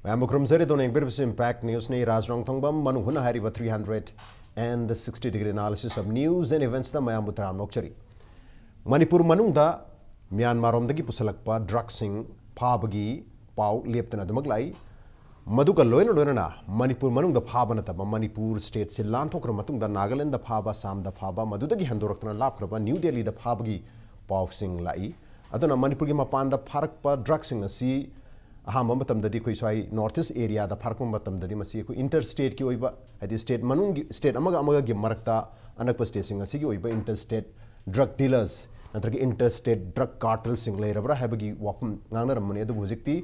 Ma'am क्रमजरी दोनों एक बिरबस impact news ने राज नोंगथोंबम मनु हुना हारी 360 degree analysis of news and events दा मैम बुतराम नोकचरी मणिपुर मनुंग दा म्यांमार रोमदगी पुसलकपा ड्रग्सिंग फाबगी पाव लेप्तना दमगलाई मधुका लोयन लोयना मणिपुर मनुंग दा फाबा नतबा मणिपुर स्टेट से लांथोक्र मतुंग दा नागालैंड दा फाबा साम दा फाबा मधुदगी हंदोरक्तना लापख्रबा न्यू दिल्ली दा फाबगी पाव सिंग लाई अदुना मणिपुर की मपान दा फारकपा ड्रग्सिंग असी अहम मतमददी कोई स्वाई नॉर्थ ईस्ट एरिया दा फारक मतमददी मसी कोई इंटर स्टेट की ओइबा हदी स्टेट मनुंग स्टेट अमगा अमगा गी मरकता अनक स्टेट सिंग असी की ओइबा इंटर स्टेट ड्रग डीलर्स नत्रगी इंटर स्टेट ड्रग कार्टेल सिंग लेरबरा हैबगी वापम nganarमने अदु हुजिकती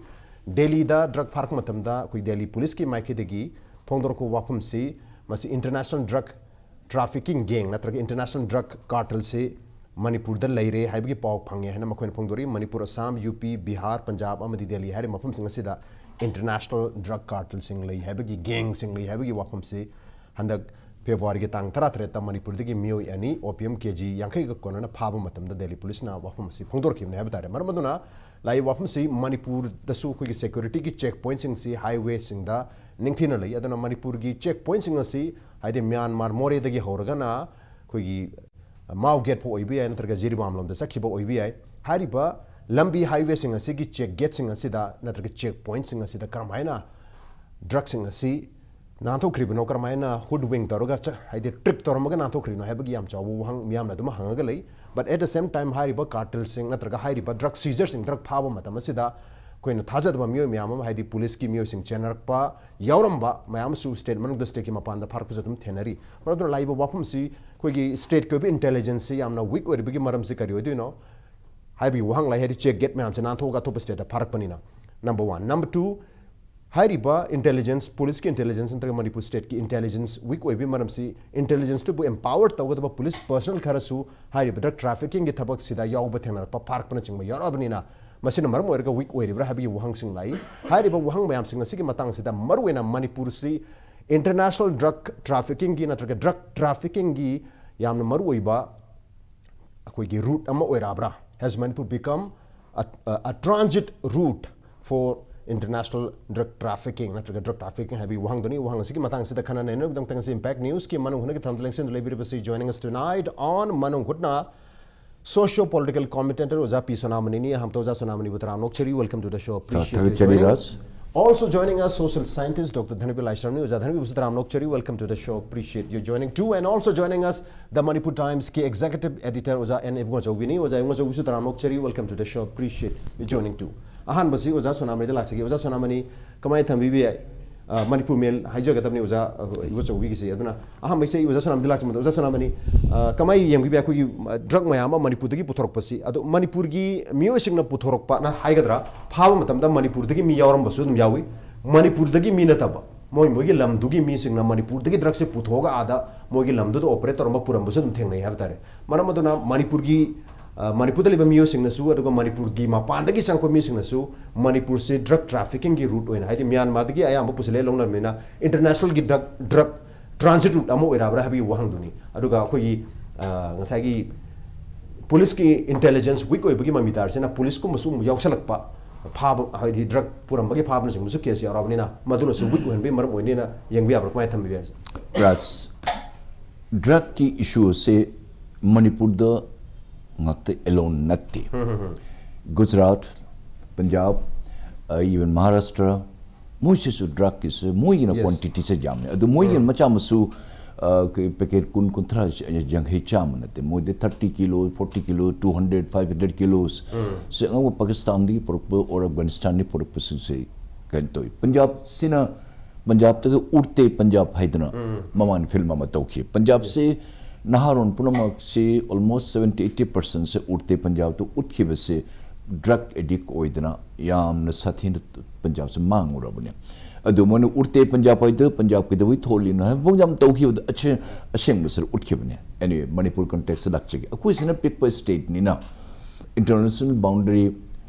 दिल्ली दा ड्रग फारक मतमदा कोई दिल्ली पुलिस की माइकेदगी फोंदोरको वापम से मसी इंटरनेशनल ड्रग ट्रैफिकिंग गैंग नत्रगी इंटरनेशनल ड्रग कार्टेल से मणिपुर दा लैरे हाइबगी पाव फंगे है मखोन फोंदोरी मणिपुर असम यूपी बिहार पंजाब अमदी दिल्ली हारे मफम सिंग असिदा इंटरनेशनल ड्रग कार्टेल सिंग लई हाइबगी गैंग सिंग लई हाइबगी वापम से हंदक फेब्रुआरी के तांग तरा तरेता मणिपुर दगी मियो यानी ओपीएम केजी यांखै ग कोनना फाबो मतम दा दिल्ली पुलिस ना वापम से फोंदोर किमने हाइब तारे मरमदुना लाई वापम से मणिपुर दसु कोई सिक्योरिटी की चेक पॉइंट सिंग से हाईवे सिंग दा निंगथिना लई अदना मणिपुर की चेक पॉइंट सिंग असी हाइदे म्यांमार मोरे दगी होरगना कोई माउ गेट फो ओइबी आय नत्रगा जिरिबाम लमदा सखिबो ओइबी आय हारिबा लंबी हाईवे सिंग असी की चेक गेट सिंग असी दा नत्रगा चेक पॉइंट सिंग असी दा करमायना ड्रग सिंग असी नाथोख्रिबनो करमायना हुड विंग तरोगा हाइदे ट्रिप तोरमगा नाथोख्रिनो हाइबगी याम चावो हंग मियामना दुमा हंगागा लई but at the same time हारिबा कार्टेल सिंग नत्रगा हारिबा ड्रग सीजर सिंग ड्रग फाबो मतम असिदा कोइन थाजदबा मियो मियाम हाइदि पुलिस की मियो सिंग चेनरपा यावरमबा मयाम सु स्टेट मनुग स्टेट की मपान दा फारक जतम थेनरी परदो लाइबो वापम सी कोई स्टेट को भी इंटेलिजेंस यामना वीक ओरिबगी मरम से करियो दिनो हाइबी वहंग लाई हेदि चेक गेट मयाम से नाथोगा तो स्टेट दा फारक पनिना नंबर 1 नंबर 2 हाइरिबा इंटेलिजेंस पुलिस की इंटेलिजेंस नत्रगा मणिपुर स्टेट की इंटेलिजेंस वीक ओइबी मरम सी इंटेलिजेंस तो एम्पावर तौगदबा पुलिस पर्सनल खरसु हाइरिबा ड्रग ट्रैफिकिंग की थबक सिदा यावबा थेनरपा फारक पन चिंग यारबनिना मसिना मरम ओइरगा वीक ओइरिब्रा हाबी वहंग सिंग लाई हाइरिबा वहंग मयाम सिंग असिगी मतंग सिदा मरुवेना मणिपुर सी इंटरनेशनल ड्रग ट्रैफिकिंग की नत्रगा ड्रग ट्रैफिकिंग की यामना मरुओइबा अखोइगी रूट अमा ओइराब्रा has Manipur become a transit route for international drug trafficking नत्रगा ड्रग ट्रैफिकिंग हैबी वहंग दनी वहंग सिगी मतंग सिदा खना नेनो दंग तंग से इम्पैक्ट न्यूज़ की मनुंग हुने के थंबलेंग लेबिरबसी joining us tonight on मनुंग हुटना Socio-Political Commentator Oza P. Sonamani, हम तो Sonamani Butrano Cheri. Welcome to the show. Appreciate you joining us. Also joining us, social scientist Dr. Dhanabir Laishram. Oza Dhanabir Butrano Cheri. Welcome to the show. Appreciate you joining too. And also joining us, the Manipur Times ki executive editor Oza and Ibungochoubi. Oza Ibungochoubi Butrano Cheri. Welcome to the show. Appreciate you joining too. Ahan basi Oza Sonamani de Laishram. Oza Sonamani kamai thambi bi Manipur मेल हाइजगदबनी ओजा इबुचौबी गिसे अदुना अहम बैसे ओजा सोनाम दिलाक चमद ओजा सोनामनी कमाई यंगी बया कोई ड्रग मयाम मणिपुर दगी पुथोरकपसी अदु मणिपुर की मियोसिंगना पुथोरकपा ना हाइगदरा फाव मतमदा मणिपुर दगी मी यावरमबसु दुम यावी मणिपुर दगी मी नतबा मोय मोगी लमदुगी मी सिंगना मणिपुर दगी ड्रग से पुथोगा आदा मोगी लमदु तो ऑपरेटर म पुरमबसु दुम थेंगनै हाबतारे मरम अदुना मणिपुर की मणिपुर लिबा मियोसिंगनसु अदुगा मणिपुर की मपानदगी संगप मियोसिंगनसु मणिपुर से ड्रग ट्रैफिकिंग की रूट ओइना हाइदि म्यांमार दगी आयाम पुसले लोंगनमेना इंटरनेशनल की ड्रग ट्रांजिट रूट अमो ओइराब्रा हाबि वहंगदुनी अदुगा अखोगी ngसागी पुलिस की इंटेलिजेंस वीक ओइबगी ममितार सेना पुलिस को मसु यावसलकपा फाब हाइदि ड्रग पुरमबगी फाबन सिंगसु केस याराबनिना मदुनसु वीक ओइनबे मरम ओइनेना यंगबि आब्रा कमाय थम्बि राज ड्रग की इशू से Manipur the not alone natti Gujarat Punjab even Maharashtra moise su drug is moi in quantity se jamne adu moi in macha masu packet kun kuntra jang he cham nate moi de 30 kilo 40 kilo 200 500 kilos se ngau Pakistan di porpo or Afghanistan ni porpo se kan toy Punjab sina Punjab te urte Punjab haidna maman film ma tawki Punjab se नहारोन पुनमक से almost 70-80% से उठते पंजाब तो उठके बसे drug addict ओइदना याम साथीन पंजाब से मांग उरबने अदु मन उठते पंजाब आइद पंजाब के दवई थोली न बोंजाम तौखि अच्छे असेंग बसर उठके बने एनीवे मणिपुर कॉन्टेक्स्ट लक्चगे अखोइ सिना पिक स्टेट निना इंटरनेशनल बाउंड्री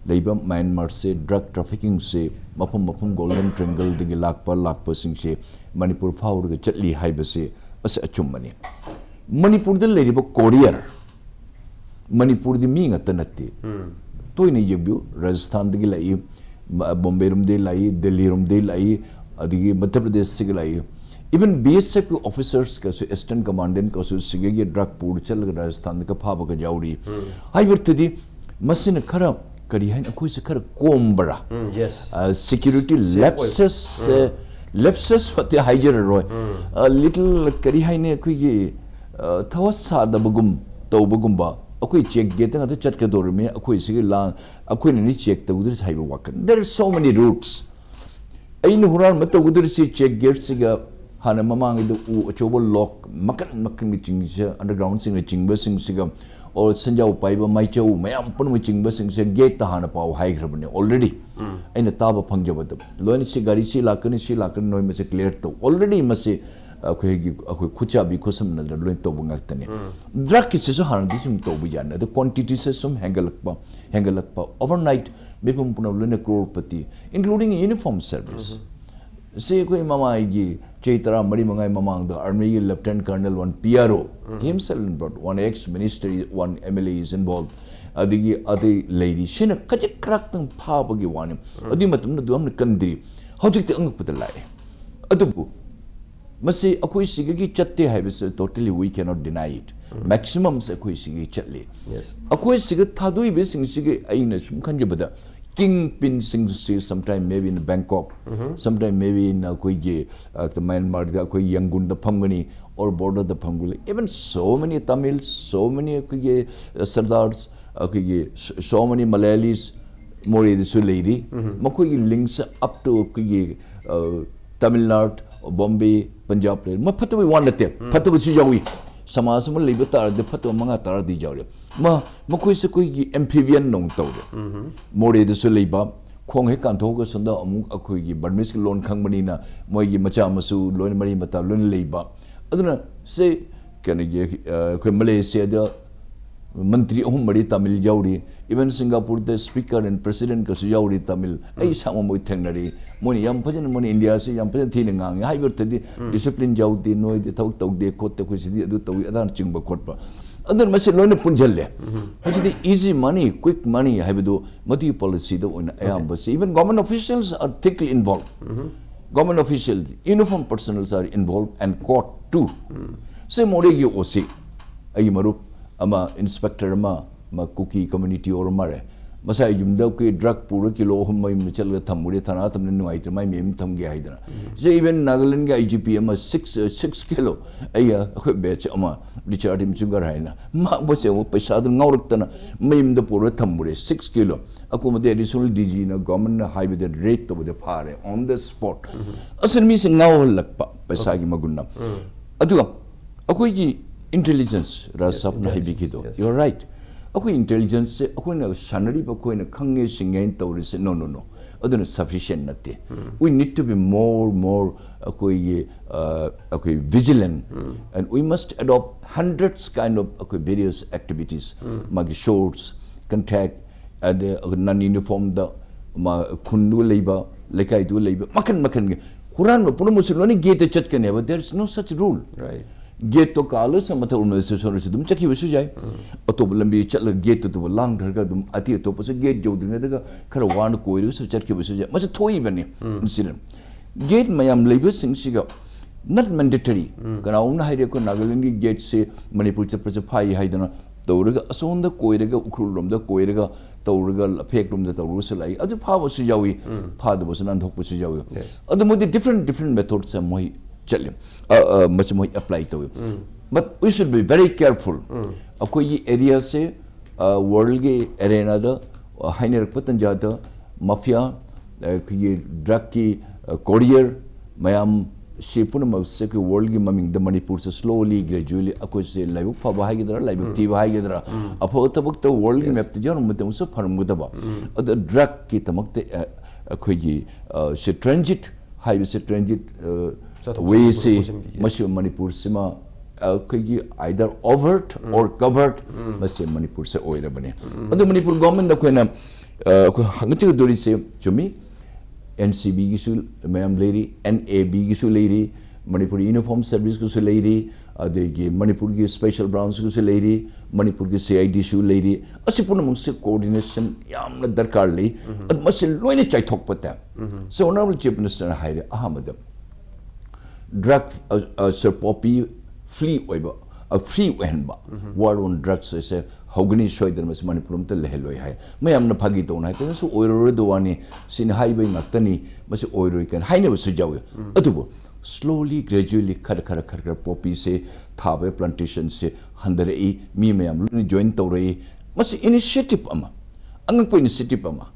लेबा म्यांमार से ड्रग ट्रैफिकिंग से मफम मफम गोल्डन ट्रायंगल दिगे लाकपा सिंग से मणिपुर फाउर चटली हाइबसे असे अचुमनी मणिपुर दे लेरिबो कोरियर मणिपुर दी मी ngata नत्ते तोय ने जेबु राजस्थान दगी लाई Bombay rum de lai, Delhi rum de lai, adigi Madhya Pradesh sig lai. Even BSF officers ka so Eastern Commandant ka so sigegi drug pool chal Rajasthan ka phaba ka jauri. Hai bertadi masin khara kari hain akoi se khara kombara. Yes. Security lapses pati hijacker roy. A little kari hain akoi ye thawasa da bagum tau bagumba. Akoi check gate nga chat ka dor me akoi sige la akoi ni check ta udir sai wakan. There are so many routes. Ain huran mat udir si check gate siga hana mamang idu achobo lock makan chingse underground sing chingba sing siga or sanjau paiba maichau mayam pun chingba sing se gate ta hana pau high grabne already aina taba phangjabad loin si gari si lakan noi me se clear to already mase akoi khucha bi khosam na loin to bungak tane drug ki se so han di sum to bu jan the quantity se sum hangalakpa overnight bepum puna loin crorepati including uniform service say koi mama igi chaitara mari mangai mamang the army lieutenant colonel one PRO himself involved one ex minister one MLA is involved adigi adi lady shina kajik krak tang pha bagi wani adi matum na duam na kandri hojik te angak patalai adubu masi akoi sigigi chatte haibis totally we cannot deny it maximum se akoi sigi chatle yes akoi sigi thadui be sing sigi aina sum khanjabada kingpin sings sometime maybe in Bangkok, sometime maybe in the Myanmar, Yangon the Pangani or border the Panguli. Even so many Tamils, so many Sardars, so many Malayalis, more this lady, Makoi links up to Tamil Nadu, Bombay, Punjab. Mapatu wanted them, Patu Sijawi. Samas mo libata de phato manga tar di jawre ma koi se koi gi amphibian nong tawre more de so leiba khong he kan thog sonda amu akoi gi Burmese loan khangmani na moi gi macha masu loin mari mata loin leiba aduna se kan gi koi Malaysia da Mantri mari Tamil jawri even Singapore the speaker and president ka jawri Tamil ai sama moi thengnari moni yam phajan moni India se yam phajan thina ngang hai ber tadi discipline jawdi noi de thok tok de khot ko sidi adu tawi adan chingba khotpa adan mase loine punjalle hajidi easy money quick money haibedu mati policy da on ayam bas even government officials are thickly involved government officials uniform personnel are involved and court too se more gi osi ai marup ama inspector ma cookie community or mare masai jumda ke drug pura kilo mai michal ga thamure thana tamne nuai mai mem tham ge haidana je even Nagaland ga IGP ama 6 kilo aya khoi batch ama Richard Imchungar haina ma bose wo paisa du ngaurak tana mem da pura thamure 6 kilo akuma de additional DG na government highway the rate to the fare on the spot asal mi se ngau lakpa paisa gi magunna aduga akoi gi intelligence rasap na hibikido you are right akoi intelligence se akoi na sanari ba koi na khange singen tawri se no aduna sufficient natte we need to be more akoi vigilant and we must adopt hundreds kind of akoi various activities magi shorts contact and non uniform da ma khundu leiba lekai du leiba makan Quran puno musulmani gate chat kane but there is no such rule right gate to kalo sa mata unno se so dum chaki wisu jai atop lambi chatla gate to lang dharga dum ati to pose gate jodine daga khara wan koiru so chatki wisu jai mas thoi bani incident gate mayam labor sing siga not mandatory kana umna haire ko Nagaland gi gate se Manipur chapra phai haidana tawraga asonda koiraga ukhul rom da koiraga tawraga fake rom da tawru se lai aju pha wasu jawi pha da wasu nan thok wasu jawi adu modi different methods are moi chalim much more apply to it but we should be very careful akoi area se world ge arena da hainer patan jada mafia ki drug ki courier mayam shepuna mase ki world gi maming the Manipur se slowly gradually akoi se live fa ba hagidra live ti ba hagidra apho tabuk to world gi map te jar mutam se farm gudaba ad drug ki tamakte akoi gi se transit highway se transit we see much Manipur sima either overt or covert must Manipur se oira bane adu Manipur government da koina hangti dori se chumi NCB gi sul mayam lady NAB gi sul lady Manipur uniform service gi sul lady adegi Manipur ki special branch ku se leiri Manipur ki CID su leiri asi puna mung se coordination yamna darkar lei ad masil loine chai thok pata so honorable chief minister haire ahamad drug sir poppy free oiba a free wenba war on drugs se hogani soidan mas Manipur mta leheloi hai mayamna phagi to na to so oiro do wani sin highway ngaktani mas oiro kan haine su jaw atubo slowly gradually khar poppy se thabe plantation se handare I mi mayam lu join to rei mas initiative ama angang po initiative ama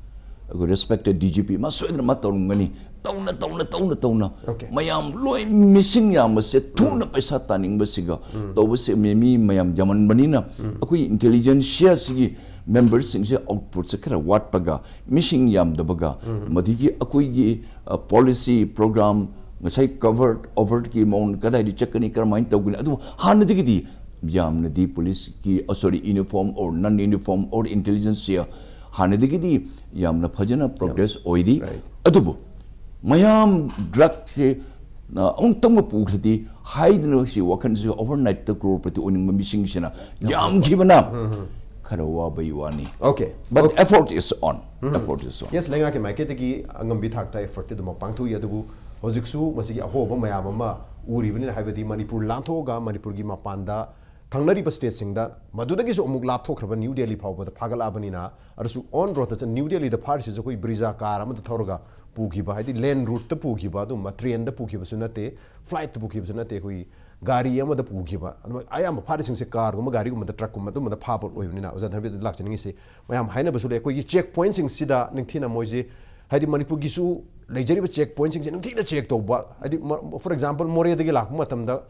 go respected DGP mas soidra ma torungani tauna mayam loi missing yam se thuna paisa taning basiga to base mi mayam jaman banina akui intelligence share si members sing se output se kara wat paga missing yam da baga madigi akui gi policy program ngasai covered over ki mon kada di checkani kar main tawguni adu han digi di yam na di police ki sorry uniform or non uniform or intelligence share han digi di yam na phajana progress oidi adu mayam drug se ong tong pu khati haidno si wakan se overnight the crore prati oning missing sina yam gibana kharawa baiwani okay but effort is on yes lenga ke market ki angam bi thakta effort te dum pangthu yadugu hojiksu masigi ahoba mayam ama uribani haibadi Manipur lanthoga Manipur gi mapanda thangnari ba state singda madudagi so amuk lapthokraba New Delhi phawba phagala banina arsu on road ta New Delhi da phar se koi brija car am thoroga pugiba haidi land route ta pugiba du train da pugiba sunate flight ta pugiba sunate koi gari am da pugiba ayam phar sing se car gum gari gum da truck gum da phapol oibnina oja dhanbi lak chani se mayam haina basule koi check point sing sida ningthina moije haidi Manipur gi su leijari ba check point sing se ningthina check toba haidi for example more da gi lak matam da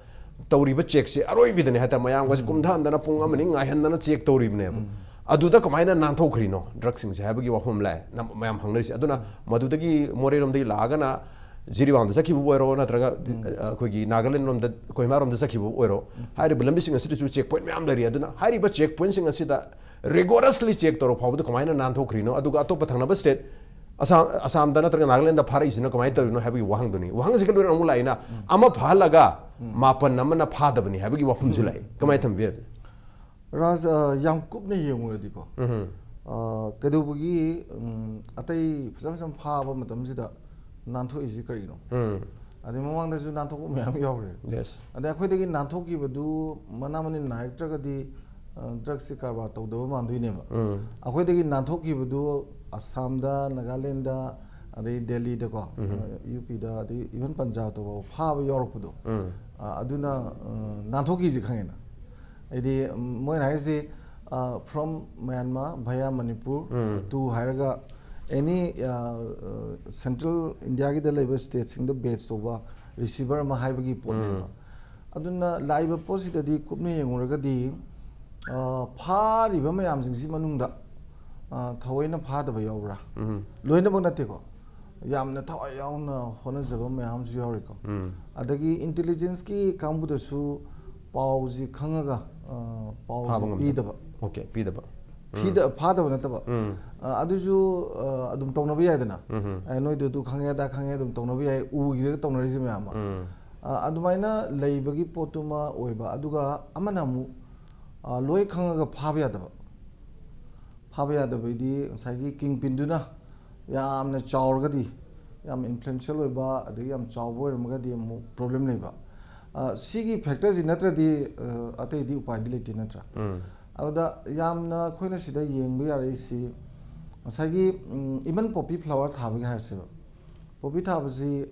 tawriba check se aroi bidane hata mayam ga kumdhan dana pung amani ngahan dana check tawribne aduda kamaina nanthokhrino drug sing se habagi wahum la mayam hangnari se aduna madudagi more rom dei lagana jiriwam da sakhibu oiro natraga kogi Nagaland rom da Kohima rom da sakhibu oiro hari bulambi sing asitu chu check point mayam dari aduna hari ba check point sing asida rigorously check toro phawdu kamaina nanthokrino aduga atopa thangna ba state Assam dana traga Nagaland da phara isina kamai tawrino habagi wahang duni wahang se kalura amula ina ama phalaga mapan namana phadabani habagi wafum julai kamai thambe Raj yang kupne yenguradi ko kadubugi atai phasam phaba matam sida nantho isi karino ade mamang da ju nantho ko mayam yawre yes ade akhoi degi nantho ki badu manamani naik traga di drug se karbar tawdaba mandui ne ba akhoi degi nantho ki badu Assam da Nagaland da ade Delhi da ko UP da ade even Punjab to phaba yorokpudo aduna nantho ki ji khangena ide moi na se from Myanmar via Manipur to Hairaga any central India ki the labor states in the base to ba receiver ma haibagi pon aduna live posit di kupne yenguraga di pha riba mayam sing si manungda thawaina pha da ba yawra loina bang nate ko yamna thawai yauna hona jaba mayam su yawri ko adagi intelligence ki kambu da su pauji khangaga pauji pidaba okay pidaba pida phadaba nataba aduju adum tawna bi yadana noi du khangya da khangya dum tawna bi yai u gi tawna ri jima ma adumaina leibagi potuma oiba aduga amana mu loi khangaga phaba yadaba di sagi king pinduna yamna chawrgadi yam influential oiba adi yam chawbo ramgadi mu problem leiba sigi factors in natra di ate di upai di leti natra ada yamna khoina sida yengbi ari si sagi even poppy flower thabi ha se poppy thabasi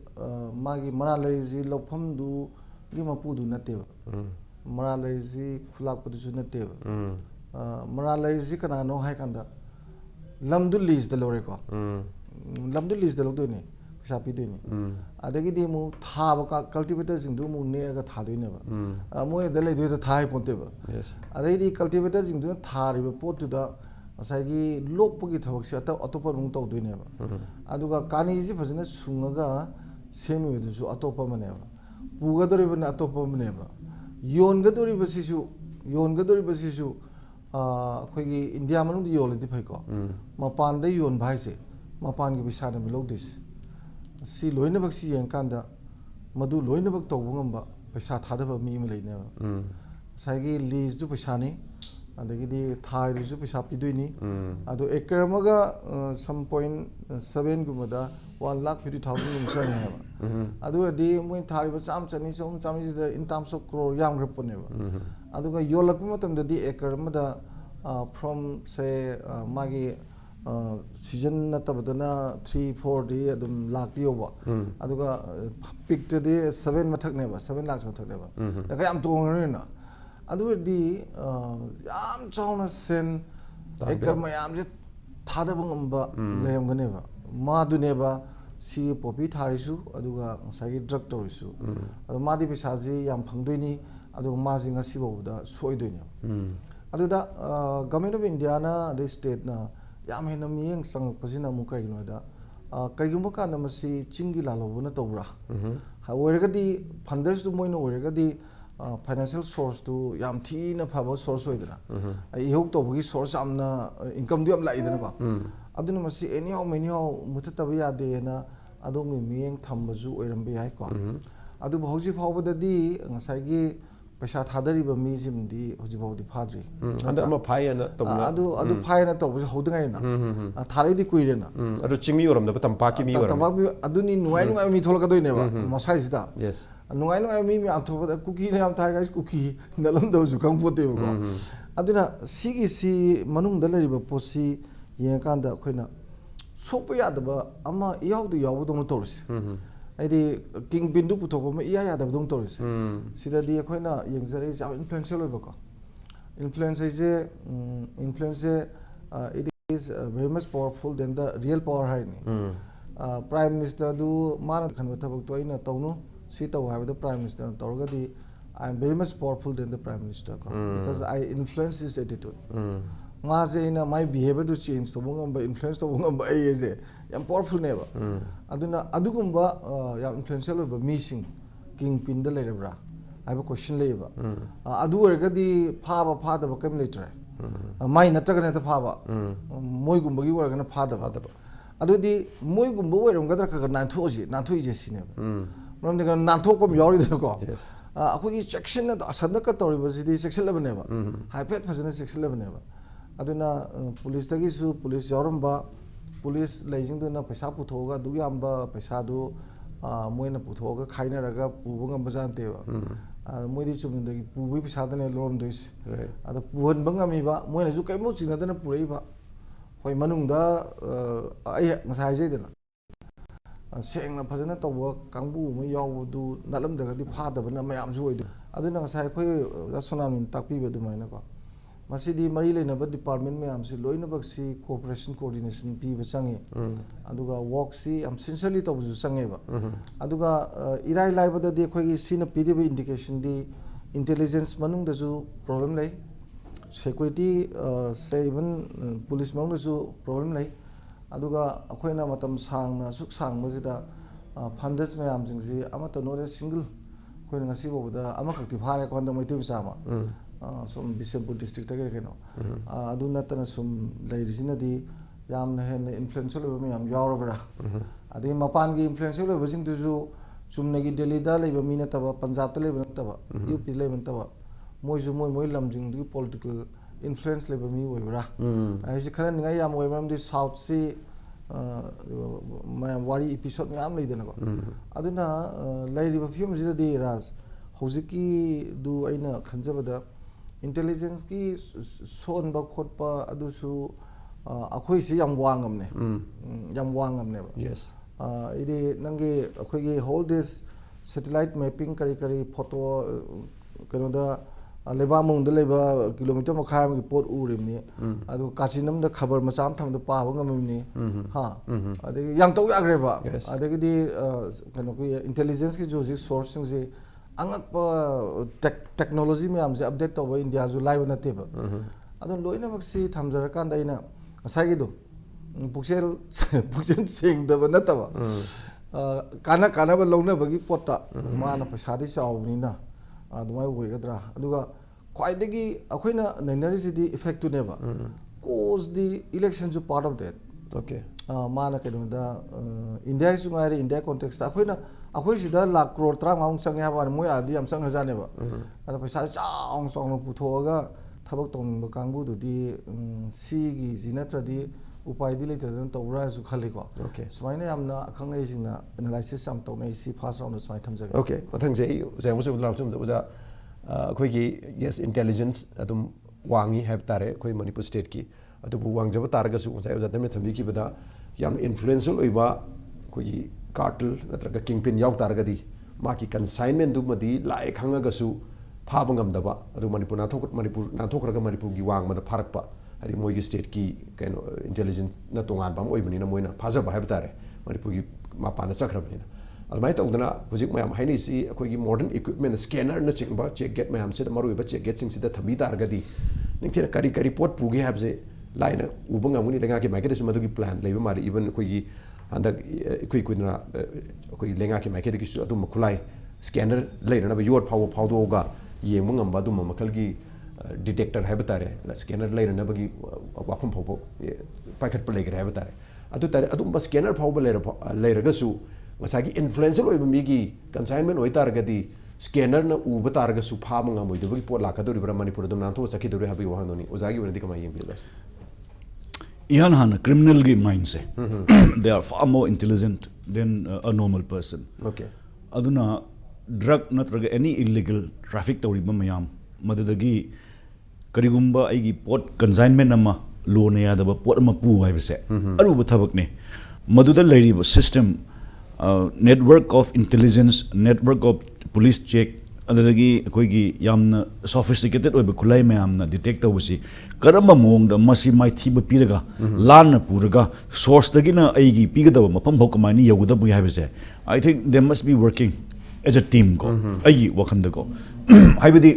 magi maralai ji lopham du gi mapu du nate maralai ji khulak pu du nate maralai ji kana no hai kanda lamdu lis da lore ko lamdu lis da lo ni sapi deni adagi di mu thaba ka cultivator jing du mu ne ga tha doine ba mo da le du thai ponte ba yes adagi di cultivator jing du thari ba pot da asagi lokpa gi thawak se ata atopa rung taw doine ba aduga kani ji phajana sungaga semi du su atopa mane ba puga dori ba atopa mane ba yon ga dori ba sisu khoi gi India manung di yol di phai ko mapan da yon bhai se mapan gi bisana mi lok dis si loina bak si yang kanda madu loina bak taw ngamba पैसा थादब मी में लेने साइगी lease जो पैसा नहीं अदगी थार जो पैसा पीदुनी अदो एकर मगा सम पॉइंट 7 गुमदा 1,50,000 गुमसा है अदो अदी मोइन थार बचाम चनी सोम चामी जिदा इन टर्म्स ऑफ क्रोर याम ग्रपने अदो का योलक मतम ददी एकर मदा फ्रॉम से मागी सीजन नतबदना 3-4 डी अदुम लाखती होबा अदुगा पिक तदे 7 मथक नेबा 7 लाख मथक नेबा दा याम तोंगरेना अदुदी याम चावना सेन एकर मयाम जे थादबा ngamba लेरमगनेबा मादुनेबा सी पॉपी थारिसु अदुगा सागी ड्रग तोरिसु अदु मादि पैसाजी याम फंगदोइनी अदुगा माजी ngasi बौदा सोइदोइनी अदुदा गवर्नमेंट ऑफ इंडिया ना दे स्टेट ना याम हेन मियंग संगपजिना मुकैगनोदा करिगुम काना मसी चिंगी लालोबना तौरा ओइरगदी फंडर्स दु मोइनो ओइरगदी फाइनेंशियल सोर्स टू याम थीना फाबो सोर्स होइदना इहोक तोबगी सोर्स आमना इनकम दु याम लाइदना को अदुना मसी एनियो मेनियो मुथतब यादेना अदोंगि मियंग थंबजु ओइरमबे याइ को अदु भौजि फावबददी ngसाइगी पैसा थादरीबा मीजिमदी होजिबावदी फाद्री अंदर अमा फायना तबना अदु फायना तबज होदंगाइना थारैदी कुइरेना अदु चिंगमी ओरमदा तंपाकी मी ओरम तंपाकी अदुनी नुवाइ नुवाइ मी थोलकदोइनेबा मसाइसिदा यस नुवाइ नुवाइ मी आथोबदा कुकी ने आम थाइ गाइस कुकी नलम दौजु कंपोतेबो अदुना सिगी सी मनुंगदा लरिबा पोसी येंकांदा अखोइना सोपा यादबा अमा इयावदु यावदों तोरसे आइदी किंग बिंदु पुथोक में इया यादबदों तोरसे सिदादी अखोइना यंगजरे जा इन्फ्लुएंशियल होइबको influence influence it is very much powerful than the real power हाइनी प्राइम मिनिस्टर दु मान खनबा थबक तो इना तौनु सी तौ हाइबदा प्राइम मिनिस्टर तौरगदी I am very much powerful than the prime minister को because I influence his attitude माजे ina my behavior to change to bungamba influence to bungamba ai yam powerful neba aduna adugumba yam influential ba missing king pin da lerebra I have a question leba adu ergadi phaba phada ba kam letre mai nataga ne ta phaba moi gumba gi wargana phada adudi moi gumba weram gadra ka nan thoji nan thoi je sineba ram de nan thok pam yori de ko akhoi section na asanda ka tori ba sidi section level neba high pet phasana section level neba अदुना police तगिसु police यौरंबा police लेजिंगदुना पैसा पुथोगा दु याम्बा पैसा दु Moina पुथोगा खाइनरगा पुबंग बजानतेबा मोइदि चुमिंदगी पुबि पैसा दने लोरम दोइस अद पुहन बंगामीबा मोइना जु कैमो चिंगदना पुरैबा होय मनुंगदा आइ ngसाइ जेदना सेंगना फजना तौबा कांगबु म यावदु नलमद्रगदि फादबना मयामजु ओइदु अदुना ngसाइ खोय सोनामिन ताकपिबे दुमाइना को मसीदी मरी लेनब डिपार्टमेंट में हमसे लोइनबक सी कोऑपरेशन कोऑर्डिनेशन पीबा चंगे अदुगा वर्क सी हम सिंसियरली तबजु चंगेबा अदुगा इराइ लाइबददी अखोगी सीना पीदिबा इंडिकेशन दी इंटेलिजेंस मनुंगदजु प्रॉब्लम लै सिक्योरिटी से इवन पुलिस मनुंगदजु प्रॉब्लम लै अदुगा अखोइना मतम सांगना सुख सांगबजिदा फंडस में हमजिंगजी अमत नोरे सिंगल अखोइना ngasi बोबदा अमखक्ति फारे कोंद मैते बिचामा some Bisempur district tagere keno adu natana sum leirisina yamna hen influential over me am yaurabra adi mapan gi influential over jing tuju chumnagi Delhi da leiba mina taba Punjab ta leiba taba UP leiba taba moju moi lamjing di political influence leiba mi oibra ai ji khana ninga yam oibram di south si ma wari episode ngam leidana ko aduna leiriba film jida di raz hojiki du aina khanjabada intelligence की सोन बखोटपा अदुसु अखोई से यम वांगमने yes इदि नंगे अखोई whole this satellite mapping करी photo कनोदा लेबा मुंग the लेबा किलोमीटर मखाय की पोट उरिमनी अदु काचिनम द खबर मचाम थम the पाबा ngamni ha adegi yang to yagreba adegi di kano ku intelligence की जो सोर्सिंग से angakpa technology me amse update to India ju live na teba adon loina maksi thamjara kan da ina asagi do puksel sing da na tawa kana ba longna bagi potta mana pasadi chawni na adumai hoigadra aduga khwaidagi akhoina nainari sidi effect to neba cause the election is part of that okay माना कहीं India की सुनाई India context अखोई सिदा लाख करोड़ 35 संगे हाब मोय आदि हम संग जाने बा अदा पैसा चांग चांग पुथोगा थबक तोंब कांगबु दुदी सिगी जिनत्रदी उपाय दी लेते तौरा सु खलिको ओके सुमाइना यामना अखंगै सिंगना एनालाइसिस सम तौनै सि फास आउन सुमाइ थमजगे ओके मथंग जे जेमुसु लाउसुम उजा अखोइगी यस इंटेलिजेंस अदुम वांगी हैब तारे अखोइ मणिपुर स्टेट की अदुबु वांगजब तारगसु उजा उजा तमे थंबी की बदा याम इन्फ्लुएंशियल ओइबा कोई कार्टल नत्रगा किंगपिन याव तारगदी माकी कंसाइनमेंट दुमदी लाए खंगगसु फाबंगमदबा अदु मणिपुर नाथोखरगा मणिपुर की वांग मद फारकपा हरी मोगी स्टेट की कैनो इंटेलिजेंस न तोंगान बाम ओइबनिना मोइना फाजब हैब तारे मणिपुर की मापाना चक्रबनिना अलमाय तौदना हुजिक मयाम हाइनिसी अखोगी मॉडर्न इक्विपमेंट स्कैनर न चिंगबा चेक गेट मयाम से मरुइबा चेक गेट सिंग सिदा थंबी तारगदी निंगथेना करी करी पोट पुगे हैबजे लाइना उबंगामुनी लेंगा के मार्केट से मधुकी प्लान लेबा मारी इवन अखोगी अंदर कोई कोई ना कोई लेंगा के मार्केट की अदुम खुलाई स्कैनर लेरना योर फावदोगा येंबो ngamba अदुम मखल की डिटेक्टर है बतारे स्कैनर लेरना बगी वाफम फावो पाइखट पर लेकर है बतारे अदु तारे अदुम बस स्कैनर फावो लेरगसु मसागी इन्फ्लुएंशियल ओइब मीगी कंसाइनमेंट ओइ तारगदी स्कैनर न उब तारगसु फामंगा मोइदबगी पोट लाकदोरिब्रा मणिपुर दम नांथो सखिदोरि हाबी वहानोनी ओजागी वनदी कमाय येंबिलास Ihan hana criminal की mind से they are far more intelligent than a normal person. Okay. Aduna drug natraga any illegal traffic tawriba mayam madudagi karigumba aigi pot consignment ama loan yadaba pot ama pu haibase aruba thabak ne maduda lairiba system network of intelligence network of police check adagi akoigi yamna sophisticated oiba khulai mayamna detect tawsi karamba mongda masi mai thiba piraga lanna puraga source dagina aigi pigadaba mafam hokamani yauda bu haibase I think they must be working as a team go aigi wakhanda go haibadi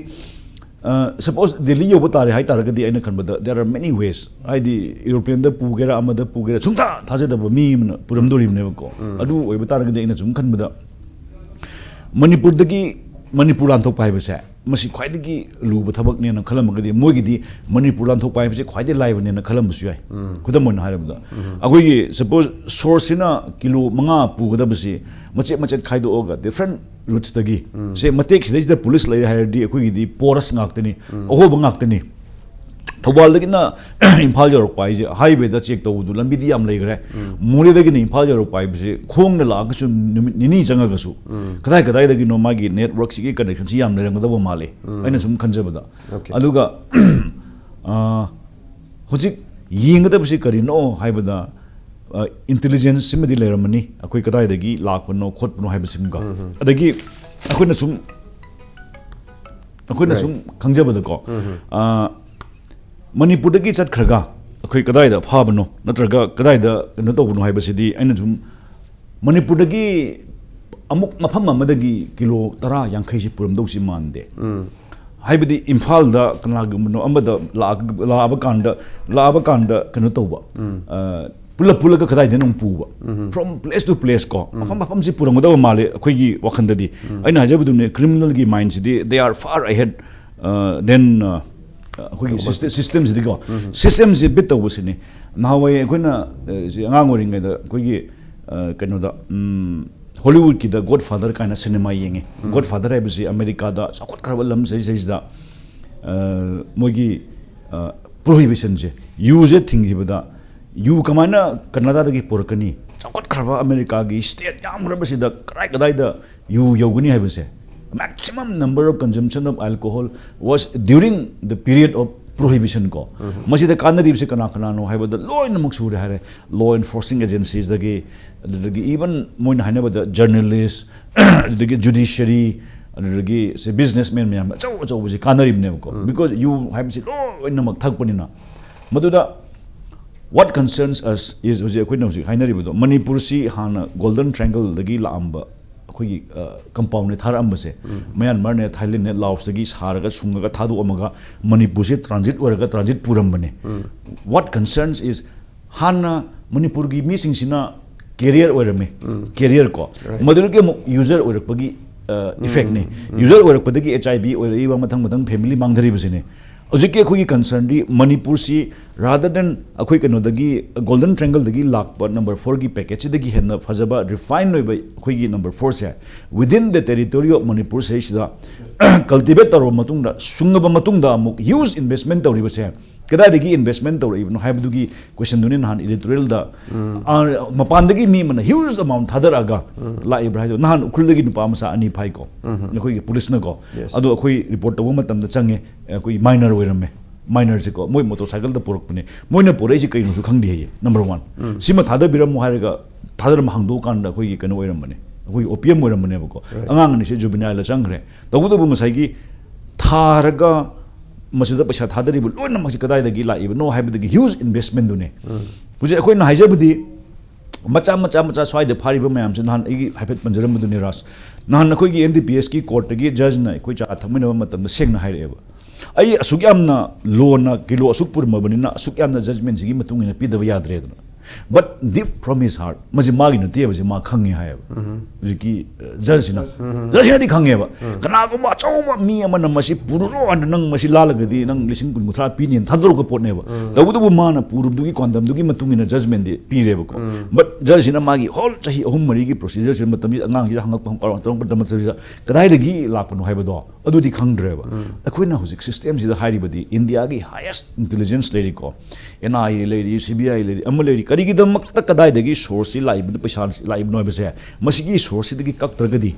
suppose Delhi yoba tare hai taragadi aina khanbada there are many ways haidi European da pugera amada pugera sungta thajadaba mi puramdori ne ko adu oiba taragadi aina sum khanbada Manipur dagi Manipur lanthok paibase masi khwaidagi luba thabak ne na khalamagadi moigidi Manipur lanthok paibase khwaidai live ne na khalamsu yai khudamon harabda agogi suppose source na kilo manga pugadabasi machet khaido oga different routes dagi se matek sida police lai hairdi agogi porous ngaktani ohoba ngaktani thobal dagi na imphal jorok paise highway da check tawdu lambi di yam leigre mure dagi ni imphal jorok paise khong na lag su nini janga gasu kadai dagi no magi network si connection si yam lerang da male aina sum khanjabada aduga hojik yingda bisi kari no haibada intelligence simedi leramani akoi kadai dagi lakpano khotpno haibasimga adagi akoina sum khangjabada ko Manipur dagi chat khraga akhoi kadai da phabano natraga kadai da no tawno haibasidi aina zum Manipur dagi amuk mafam amadagi kilo 10 yankhai si puram dawsi mande haibadi imphal da kanagumno amada laaba kanda kano tawba pula ka kadai denong puba from place to place ko mafam si puram daw male akhoi gi wakhanda di aina hajabu ne criminal gi minds di they are far ahead than systems digo systems bit tawsini nawai akoina angang oring da koigi kano da Hollywood ki da Godfather kind of cinema yenge Godfather hai bisi America da sakot karba lam sai da mogi prohibition je use thing ji bada you kamana Canada da gi porkani sakot karba America gi state yam rabasi da kadai da you yoguni hai bisi maximum number of consumption of alcohol was during the period of prohibition ko masida kanadib se kana no haibada law in maksure hare law enforcing agencies dagi even moin haina bada journalists dagi judiciary dagi se businessmen me chau buji kanarib ne ko because you have se law in mak thak panina maduda what concerns us is hoje akoina hoje haina ribodo Manipur si hana golden triangle dagi laamba akhoi compound ne thar ambase Myanmar ne Thailand ne Laos dagi saraga sungaga thadu amaga Manipur se transit puram bane what concerns is hana Manipur gi missing sina career orame career ko madul ke user orakpagi effect ne user orakpadagi HIV ori ba mathang family mangdari basine ꯍꯧꯖꯤꯛꯀꯤ ꯑꯩꯈꯣꯏꯒꯤ ꯀꯟꯁꯔꯟꯗꯤ ꯃꯅꯤꯄꯨꯔꯁꯤ ꯔꯥꯗꯔ then ꯑꯩꯈꯣꯏ ꯀꯩꯅꯣꯗꯒꯤ golden ꯇ꯭ꯔꯦꯡꯒꯜꯗꯒꯤ ꯂꯥꯛꯄ number 4ꯒꯤ ꯄꯦꯀꯦꯖꯁꯤꯗꯒꯤ ꯍꯦꯟꯅ ꯐꯖꯕ refine ꯑꯣꯏꯕ ꯑꯩꯈꯣꯏꯒꯤ ꯅꯝꯕꯔ 4ꯁꯦ ꯋꯤꯗꯤꯟ ꯗ ꯇꯦꯔꯤꯇꯣꯔꯤ ꯑꯣꯐ ꯃꯅꯤꯄꯨꯔ ꯁꯤꯗ ꯀꯜꯇꯤꯚꯦꯠ ꯇꯧꯔꯕ ꯃꯇꯨꯡꯗ ꯁꯨꯡꯉꯕ ꯃꯇꯨꯡꯗ ꯑꯃꯨꯛ ꯍ꯭ꯌꯨꯖ ꯏꯟꯚꯦꯁꯃꯦꯟ ꯇꯧꯔꯤꯕꯁꯦ ꯀꯗꯥꯏꯗꯒꯤ ꯏꯟꯚꯦꯁꯃꯦꯟ ꯇꯧꯔꯛꯏꯕꯅꯣ ꯍꯥꯏꯕꯗꯨꯒꯤ ꯀ꯭ꯋꯦꯁꯟꯗꯨꯅꯤ ꯅꯍꯥꯟ ꯏꯗꯤꯇꯣꯔꯤꯌꯦꯜꯗ ꯃꯄꯥꯟꯗꯒꯤ ꯃꯤ ꯑꯃꯅ ꯍ꯭ꯌꯨꯖ ꯑꯃꯥꯎꯟ ꯊꯥꯗꯔꯛꯑꯒ ꯂꯥꯛꯏꯕ꯭ꯔꯥ ꯍꯥꯏꯗꯣ ꯅꯍꯥꯟ ꯎꯈ꯭ꯔꯨꯜꯗꯒꯤ ꯅꯨꯄꯥ ꯃꯆꯥ 2 ꯐꯥꯏꯀꯣ ꯑꯩꯈꯣꯏꯒꯤ ꯄꯨꯂꯤꯁꯅꯀꯣ ꯑꯗꯣ ꯑꯩꯈꯣꯏ ꯔꯤꯄꯣꯔꯠ ꯇꯧꯕ ꯃꯇꯝꯗ ꯆꯪꯉꯦ ꯑꯩꯈꯣꯏ ꯃꯥꯏꯅꯔ ꯑꯣꯏꯔꯝꯃꯦ ꯃꯥꯏꯅꯔꯁꯦꯀꯣ ꯃꯣꯏ ꯃꯣꯇꯣꯔꯁꯥꯏꯀꯜꯗ ꯄꯨꯔꯛꯄꯅꯦ ꯃꯣꯏꯅ ꯄꯨꯔꯛꯏꯁꯤ ꯀꯩꯅꯣꯁꯨ ꯈꯪꯗꯦ ꯍꯥꯏꯌꯦ ꯅꯝꯕꯔ 1 ꯁꯤꯃ ꯊꯥꯗꯕꯤꯔꯝꯃꯣ ꯍꯥꯏꯔꯒ ꯊꯥꯗꯔꯝ ꯍꯥꯡꯗꯣꯛꯑꯀꯥꯟꯗ ꯑꯩꯈꯣꯏꯒꯤ ꯀꯩꯅꯣ ꯑꯣꯏꯔꯝꯕꯅꯦ ꯑꯩꯈꯣꯏ OPM ꯑꯣꯏꯔꯝꯕꯅꯦꯕꯀꯣ ꯑꯉꯥꯡ ꯑꯅꯤꯁꯦ ꯖꯨꯕꯤꯅꯥꯏꯜꯗ ꯆꯪꯈ꯭ರೆ ꯇꯧꯕꯇꯕꯨ ꯉꯁꯥꯏꯒꯤ ꯊꯥꯔꯒ ꯃꯁꯤꯗ ꯄꯩꯁꯥ ꯊꯥꯗꯔꯤꯕ ꯂꯣꯏꯅꯃꯛꯁꯤ ꯀꯗꯥꯏꯗꯒꯤ ꯂꯥꯛꯏꯕꯅꯣ ꯍꯥꯏꯕꯗꯒꯤ ꯍ꯭ꯌꯨꯖ ꯏꯟꯚꯦꯁꯃꯦꯟꯗꯨꯅꯦ ꯍꯧꯖꯤꯛ ꯑꯩꯈꯣꯏꯅ ꯍꯥꯏꯖꯕꯗꯤ ꯃꯆꯥ ꯁ꯭ꯋꯥꯏꯗ ꯐꯥꯔꯤꯕ ꯃꯌꯥꯝꯁꯦ ꯅꯍꯥꯟ ꯑꯩꯒꯤ ꯍꯥꯏꯐꯦꯠ ꯄꯟꯖꯔꯝꯕꯗꯨꯅꯤ ꯔꯥꯖ ꯅꯍꯥꯟ ꯑꯩꯈꯣꯏꯒꯤ NDPSꯀꯤ ꯀꯣꯔꯠꯇꯒꯤ ꯖꯖꯅ ꯑꯩꯈꯣꯏ ꯆꯥ ꯊꯛꯃꯤꯟꯅꯕ ꯃꯇꯝꯗ ꯁꯦꯡꯅ ꯍꯥꯏꯔꯛꯑꯦꯕ ꯑꯩ ꯑꯁꯨꯛ ꯌꯥꯝꯅ ꯂꯣꯟꯅ ꯀꯤꯂꯣ ꯑꯁꯨꯛ ꯄꯨꯔꯝꯃꯕꯅꯤꯅ ꯑꯁꯨꯛ ꯌꯥꯝꯅ ꯖꯖꯃꯦꯟꯁꯤꯒꯤ ꯃꯇꯨꯡ ꯏꯟꯅ ꯄꯤꯗꯕ ꯌꯥꯗ꯭ꯔꯦꯗꯅ but deep from his heart ꯃꯁꯤ ꯃꯥꯒꯤ ꯅꯠꯇꯦꯕꯁꯤ ꯃꯥ ꯈꯪꯉꯦ ꯍꯥꯏꯌꯦꯕ ꯍꯧꯖꯤꯛꯀꯤ ꯖꯖꯁꯤꯅꯗꯤ ꯈꯪꯉꯦꯕ ꯀꯅꯥꯒꯨꯝꯕ ꯑꯆꯧꯕ ꯃꯤ ꯑꯃꯅ ꯃꯁꯤ ꯄꯨꯔꯨꯔꯣ ꯍꯥꯏꯅ ꯅꯪ ꯃꯁꯤ ꯂꯥꯜꯂꯒꯗꯤ ꯅꯪ 20,000 ꯄꯤꯅꯤꯅ ꯊꯥꯗꯣꯔꯛꯄ ꯄꯣꯠꯅꯦꯕ ꯇꯧꯕꯇꯕꯨ ꯃꯥꯅ ꯄꯨꯔꯨꯕꯗꯨꯒꯤ ꯀ꯭ꯋꯥꯟꯇꯝꯗꯨꯒꯤ ꯃꯇꯨꯡ ꯏꯟꯅ ꯖꯖꯃꯦꯟꯗꯤ ꯄꯤꯔꯦꯕꯀꯣ but ꯖꯖꯁꯤꯅ ꯃꯥꯒꯤ ꯍꯣꯜ ꯆꯍꯤ 3-4ꯒꯤ ꯄ꯭ꯔꯣꯁꯤꯖꯔꯁꯤ ꯃꯇꯝꯁꯤꯗ ꯑꯉꯥꯡꯁꯤꯗ ꯍꯪꯉꯛꯄ ꯃꯇꯝꯁꯤꯗ ꯀꯗꯥꯏꯗꯒꯤ ꯂꯥꯛꯄꯅꯣ ꯍꯥꯏꯕꯗꯣ ꯑꯗꯨꯗꯤ ꯈꯪꯗ꯭ꯔꯦꯕ ꯑꯩꯈꯣꯏꯅ ꯍꯧꯖꯤꯛ ꯁꯤꯁꯇꯦꯝꯁꯤꯗ ꯍꯥꯏꯔꯤꯕꯗꯤ ꯏꯟꯗꯤꯌꯥꯒꯤ ꯍꯥꯏꯌꯦꯁ ꯏꯟꯇꯦꯂꯤꯖꯦꯟꯁ ꯂꯩꯔꯤꯀꯣ NIA ꯂꯩꯔꯤ CBI ꯂꯩꯔꯤ ꯑꯃ ꯂꯩꯔꯤ ꯀꯔꯤꯒꯤꯗꯃꯛꯇ ꯀꯗꯥꯏꯗꯒꯤ ꯁꯣꯔꯁꯁꯤ ꯂꯥꯛꯏꯕꯅꯣ ꯄꯩꯁꯥ ꯂꯥꯛꯏꯕꯅꯣ ꯍꯥꯏꯕꯁꯦ ꯃꯁꯤꯒꯤ ꯁꯣꯔꯁꯁꯤꯗꯒꯤ ꯀꯛꯇ꯭ꯔꯒꯗꯤ